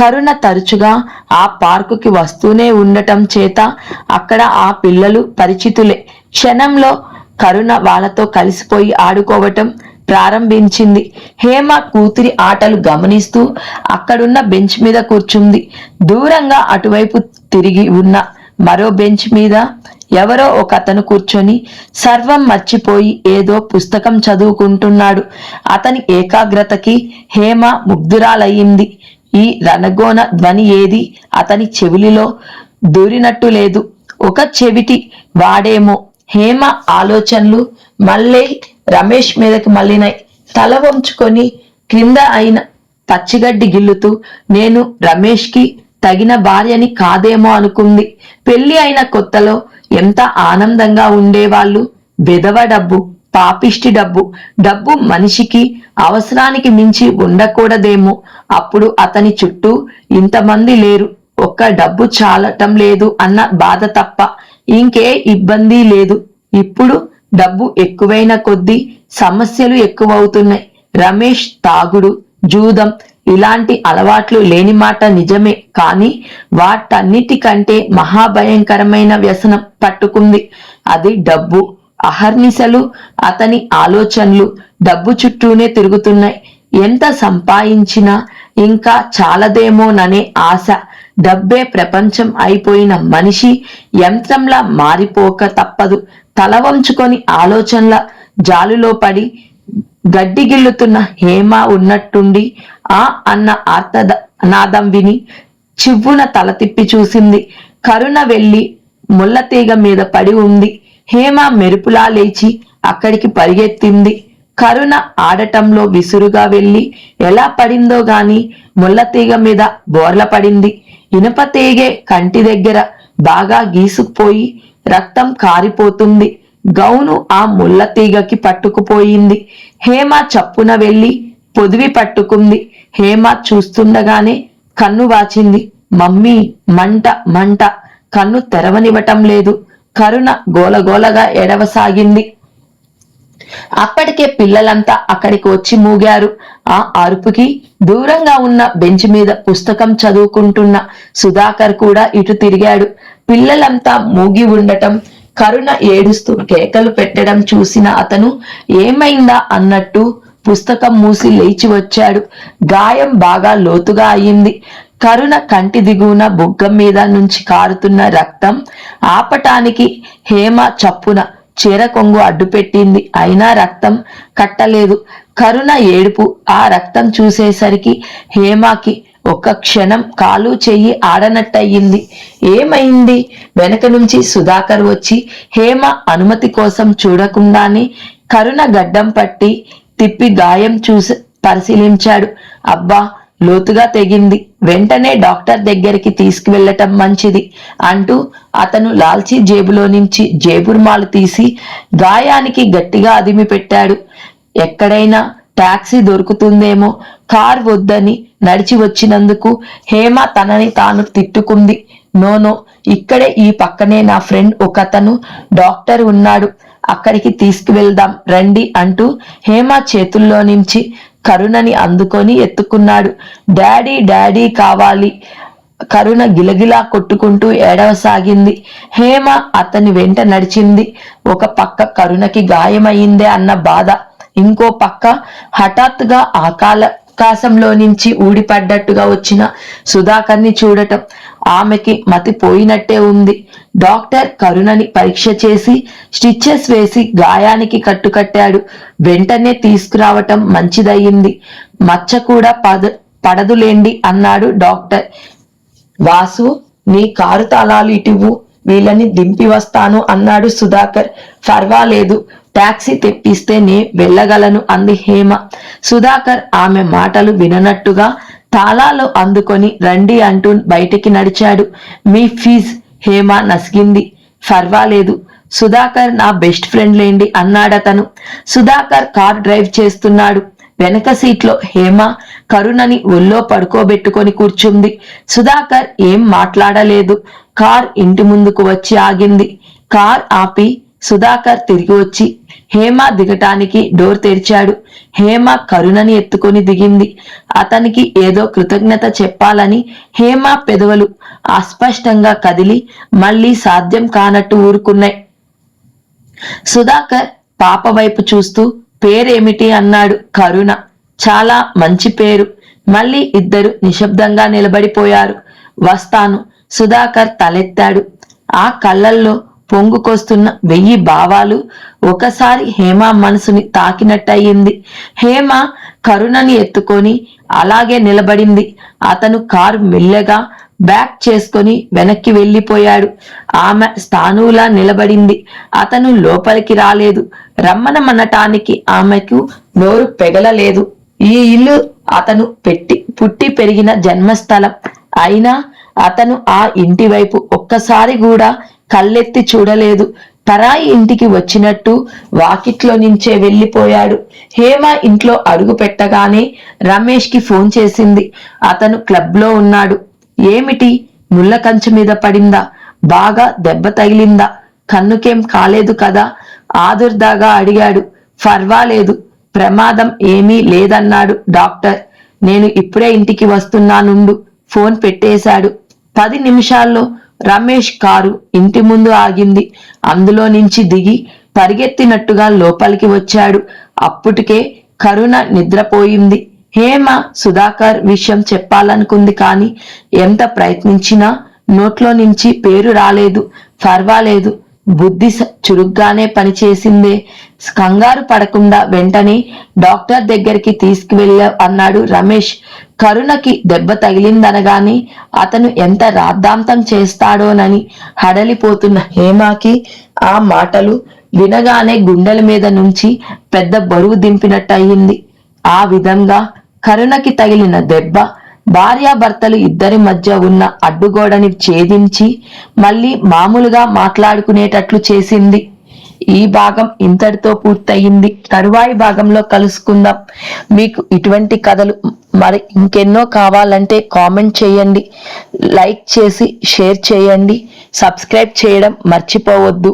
కరుణ తరచుగా ఆ పార్కుకి వస్తూనే ఉండటం చేత అక్కడ ఆ పిల్లలు పరిచితులే. క్షణంలో కరుణ వాళ్ళతో కలిసిపోయి ఆడుకోవటం ప్రారంభించింది. హేమ కూతురి ఆటలు గమనిస్తూ అక్కడున్న బెంచ్ మీద కూర్చుంది. దూరంగా అటువైపు తిరిగి ఉన్న మరో బెంచ్ మీద ఎవరో ఒక అతను కూర్చొని సర్వం మర్చిపోయి ఏదో పుస్తకం చదువుకుంటున్నాడు. అతని ఏకాగ్రతకి హేమ ముగ్ధురాలయ్యింది. ఈ రణగోణ ధ్వని ఏది అతని చెవిలిలో దూరినట్టు లేదు. ఒక చెవిటి వాడేమో. హేమ ఆలోచనలు మళ్ళీ రమేష్ మీదకి మళ్ళినాయి. తల వంచుకొని క్రింద అయిన పచ్చిగడ్డి గిల్లుతూ నేను రమేష్కి తగిన భార్యని కాదేమో అనుకుంది. పెళ్లి అయిన కొత్తలో ఎంత ఆనందంగా ఉండేవాళ్ళు. విధవ డబ్బు, పాపిష్టి డబ్బు. డబ్బు మనిషికి అవసరానికి మించి ఉండకూడదేమో. అప్పుడు అతని చుట్టూ ఇంతమంది లేరు. ఒక్క డబ్బు చాలటం లేదు అన్న బాధ తప్ప ఇంకే ఇబ్బంది లేదు. ఇప్పుడు డబ్బు ఎక్కువైన కొద్దీ సమస్యలు ఎక్కువవుతున్నాయి. రమేష్ తాగుడు, జూదం ఇలాంటి అలవాట్లు లేని మాట నిజమే. కానీ వాటన్నిటికంటే మహాభయంకరమైన వ్యసనం పట్టుకుంది. అది డబ్బు. అహర్నిశలు అతని ఆలోచనలు డబ్బు చుట్టూనే తిరుగుతున్నాయి. ఎంత సంపాదించినా ఇంకా చాలదేమోననే ఆశ. డబ్బే ప్రపంచం అయిపోయిన మనిషి యంత్రంలా మారిపోక తప్పదు. తల వంచుకొని ఆలోచనల జాలులో పడి గడ్డిగిల్లుతున్న హేమ ఉన్నట్టుండి ఆ అన్న ఆర్తనాదం విని చివ్వున తల తిప్పి చూసింది. కరుణ వెళ్లి ముళ్ళతీగ మీద పడి ఉంది. హేమ మెరుపులా లేచి అక్కడికి పరిగెత్తింది. కరుణ ఆడటంలో విసురుగా వెళ్లి ఎలా పడిందో గాని ముళ్ళతీగ మీద బోర్ల పడింది. ఇనుప తీగె కంటి దగ్గర బాగా గీసుకుపోయి రక్తం కారిపోతుంది. గౌను ఆ ముళ్ళతీగకి పట్టుకుపోయింది. హేమ చప్పున వెళ్లి పొదివి పట్టుకుంది. హేమ చూస్తుండగానే కన్ను వాచింది. మమ్మీ, మంట మంట. కన్ను తెరవనివ్వటం లేదు. కరుణ గోలగోలగా ఎడవసాగింది. అప్పటికే పిల్లలంతా అక్కడికి వచ్చి మూగారు. ఆ అరుపుకి దూరంగా ఉన్న బెంచ్ మీద పుస్తకం చదువుకుంటున్న సుధాకర్ కూడా ఇటు తిరిగాడు. పిల్లలంతా మూగి ఉండటం, కరుణ ఏడుస్తూ కేకలు పెట్టడం చూసిన అతను ఏమైందా అన్నట్టు పుస్తకం మూసి లేచి వచ్చాడు. గాయం బాగా లోతుగా అయింది. కరుణ కంటి దిగువన బుగ్గం మీద నుంచి కారుతున్న రక్తం ఆపటానికి హేమ చప్పున చీర కొంగు అడ్డుపెట్టింది. అయినా రక్తం కట్టలేదు. కరుణ ఏడుపు, ఆ రక్తం చూసేసరికి హేమకి ఒక్క క్షణం కాలు చెయ్యి ఆడనట్టయింది. ఏమైంది? వెనక నుంచి సుధాకర్ వచ్చి హేమ అనుమతి కోసం చూడకుండానే కరుణ గడ్డం పట్టి తిప్పి గాయం చూసి పరిశీలించాడు. అబ్బా, లోతుగా తెగింది. వెంటనే డాక్టర్ దగ్గరికి తీసుకువెళ్లటం మంచిది అంటూ అతను లాల్చీ జేబులో నుంచి జేబురుమాలు తీసి గాయానికి గట్టిగా అదిమి పెట్టాడు. ఎక్కడైనా టాక్సీ దొరుకుతుందేమో, కార్ వద్దని నడిచి వచ్చినందుకు హేమ తనని తాను తిట్టుకుంది. నోనో, ఇక్కడే ఈ పక్కనే నా ఫ్రెండ్ ఒకతను డాక్టర్ ఉన్నాడు, అక్కడికి తీసుకువెళ్దాం రండి అంటూ హేమ చేతుల్లో నుంచి కరుణని అందుకొని ఎత్తుకున్నాడు. డాడీ డాడీ కావాలి. కరుణ గిలగిలా కొట్టుకుంటూ ఏడవసాగింది. హేమ అతని వెంట నడిచింది. ఒక పక్క కరుణకి గాయమయ్యిందే అన్న బాధ, ఇంకో పక్క హఠాత్తుగా ఆకాశంలో నుంచి ఊడిపడ్డట్టుగా వచ్చిన సుధాకర్ని చూడటం. ఆమెకి మతి పోయినట్టే ఉంది. డాక్టర్ కరుణని పరీక్ష చేసి స్టిచెస్ వేసి గాయానికి కట్టుకట్టాడు. వెంటనే తీసుకురావటం మంచిదయ్యింది. మచ్చ కూడా పడదులేండి అన్నాడు డాక్టర్. వాసు, నీ కారు తాళాలు ఇటివ్వు, వీళ్ళని దింపి వస్తాను అన్నాడు సుధాకర్. పర్వాలేదు, టాక్సీ తెప్పిస్తే నే వెళ్ళగలను అంది హేమ. సుధాకర్ ఆమె మాటలు విననట్టుగా తాళాలు అందుకొని రండి అంటూ బయటికి నడిచాడు. మీ ఫీజ్? హేమ నసిగింది. పర్వాలేదు, సుధాకర్ నా బెస్ట్ ఫ్రెండ్ లేండి అన్నాడతను. సుధాకర్ కార్ డ్రైవ్ చేస్తున్నాడు. వెనక సీట్లో హేమ కరుణని ఒళ్ళో పడుకోబెట్టుకొని కూర్చుంది. సుధాకర్ ఏం మాట్లాడలేదు. కార్ ఇంటి ముందుకు వచ్చి ఆగింది. కార్ ఆపి సుధాకర్ తిరిగి వచ్చి హేమ దిగటానికి డోర్ తెరిచాడు. హేమ కరుణని ఎత్తుకొని దిగింది. అతనికి ఏదో కృతజ్ఞత చెప్పాలని హేమ పెదవులు అస్పష్టంగా కదిలి మళ్ళీ సాధ్యం కానట్టు ఊరుకున్నాయి. సుధాకర్ పాప వైపు చూస్తూ పేరేమిటి అన్నాడు. కరుణ. చాలా మంచి పేరు. మళ్ళీ ఇద్దరు నిశ్శబ్దంగా నిలబడిపోయారు. వస్తాను. సుధాకర్ తలెత్తాడు. ఆ కళ్ళల్లో పొంగుకొస్తున్న 1000 భావాలు ఒకసారి హేమ మనసుని తాకినట్టయింది. హేమ కరుణని ఎత్తుకొని అలాగే నిలబడింది. అతను కారు మెల్లగా బ్యాక్ చేసుకొని వెనక్కి వెళ్లిపోయాడు. ఆమె స్థానువులా నిలబడింది. అతను లోపలికి రాలేదు. రమ్మనమనటానికి ఆమెకు నోరు పెగలలేదు. ఈ ఇల్లు అతను పుట్టి పెరిగిన జన్మస్థలం. అయినా అతను ఆ ఇంటి వైపు ఒక్కసారి కూడా కళ్ళెత్తి చూడలేదు. పరాయి ఇంటికి వచ్చినట్టు వాకిట్లో నుంచే వెళ్లిపోయాడు. హేమ ఇంట్లో అడుగు పెట్టగానే రమేష్ కి ఫోన్ చేసింది. అతను క్లబ్ లో ఉన్నాడు. ఏమిటి, ముళ్ళ కంచె మీద పడిందా? బాగా దెబ్బ తగిలిందా? కన్నుకేం కాలేదు కదా? ఆదుర్దాగా అడిగాడు. పర్వాలేదు, ప్రమాదం ఏమీ లేదన్నాడు డాక్టర్. నేను ఇప్పుడే ఇంటికి వస్తున్నానుండు. ఫోన్ పెట్టేశాడు. 10 నిమిషాల్లో రమేష్ కారు ఇంటి ముందు ఆగింది. అందులో నుంచి దిగి పరిగెత్తినట్టుగా లోపలికి వచ్చాడు. అప్పటికే కరుణ నిద్రపోయింది. హేమ సుధాకర్ విషయం చెప్పాలనుకుంది కానీ ఎంత ప్రయత్నించినా నోట్లో నుంచి పేరు రాలేదు. పర్వాలేదు, బుద్ధి చురుగ్గానే పనిచేసిందే. కంగారు పడకుండా వెంటనే డాక్టర్ దగ్గరికి తీసుకువెళ్ళా అన్నాడు రమేష్. కరుణకి దెబ్బ తగిలిందనగానే అతను ఎంత రాద్ధాంతం చేస్తాడోనని హడలిపోతున్న హేమకి ఆ మాటలు వినగానే గుండెల మీద నుంచి పెద్ద బరువు దింపినట్టయింది. ఆ విధంగా కరుణకి తగిలిన దెబ్బ భార్యాభర్తలు ఇద్దరి మధ్య ఉన్న అడ్డుగోడని ఛేదించి మళ్ళీ మామూలుగా మాట్లాడుకునేటట్లు చేసింది. ఈ భాగం ఇంతటితో పూర్తయింది. తరువాయి భాగంలో కలుసుకుందాం. మీకు ఇటువంటి కథలు మరి ఇంకెన్నో కావాలంటే కామెంట్ చేయండి, లైక్ చేసి షేర్ చేయండి, సబ్స్క్రైబ్ చేయడం మర్చిపోవద్దు.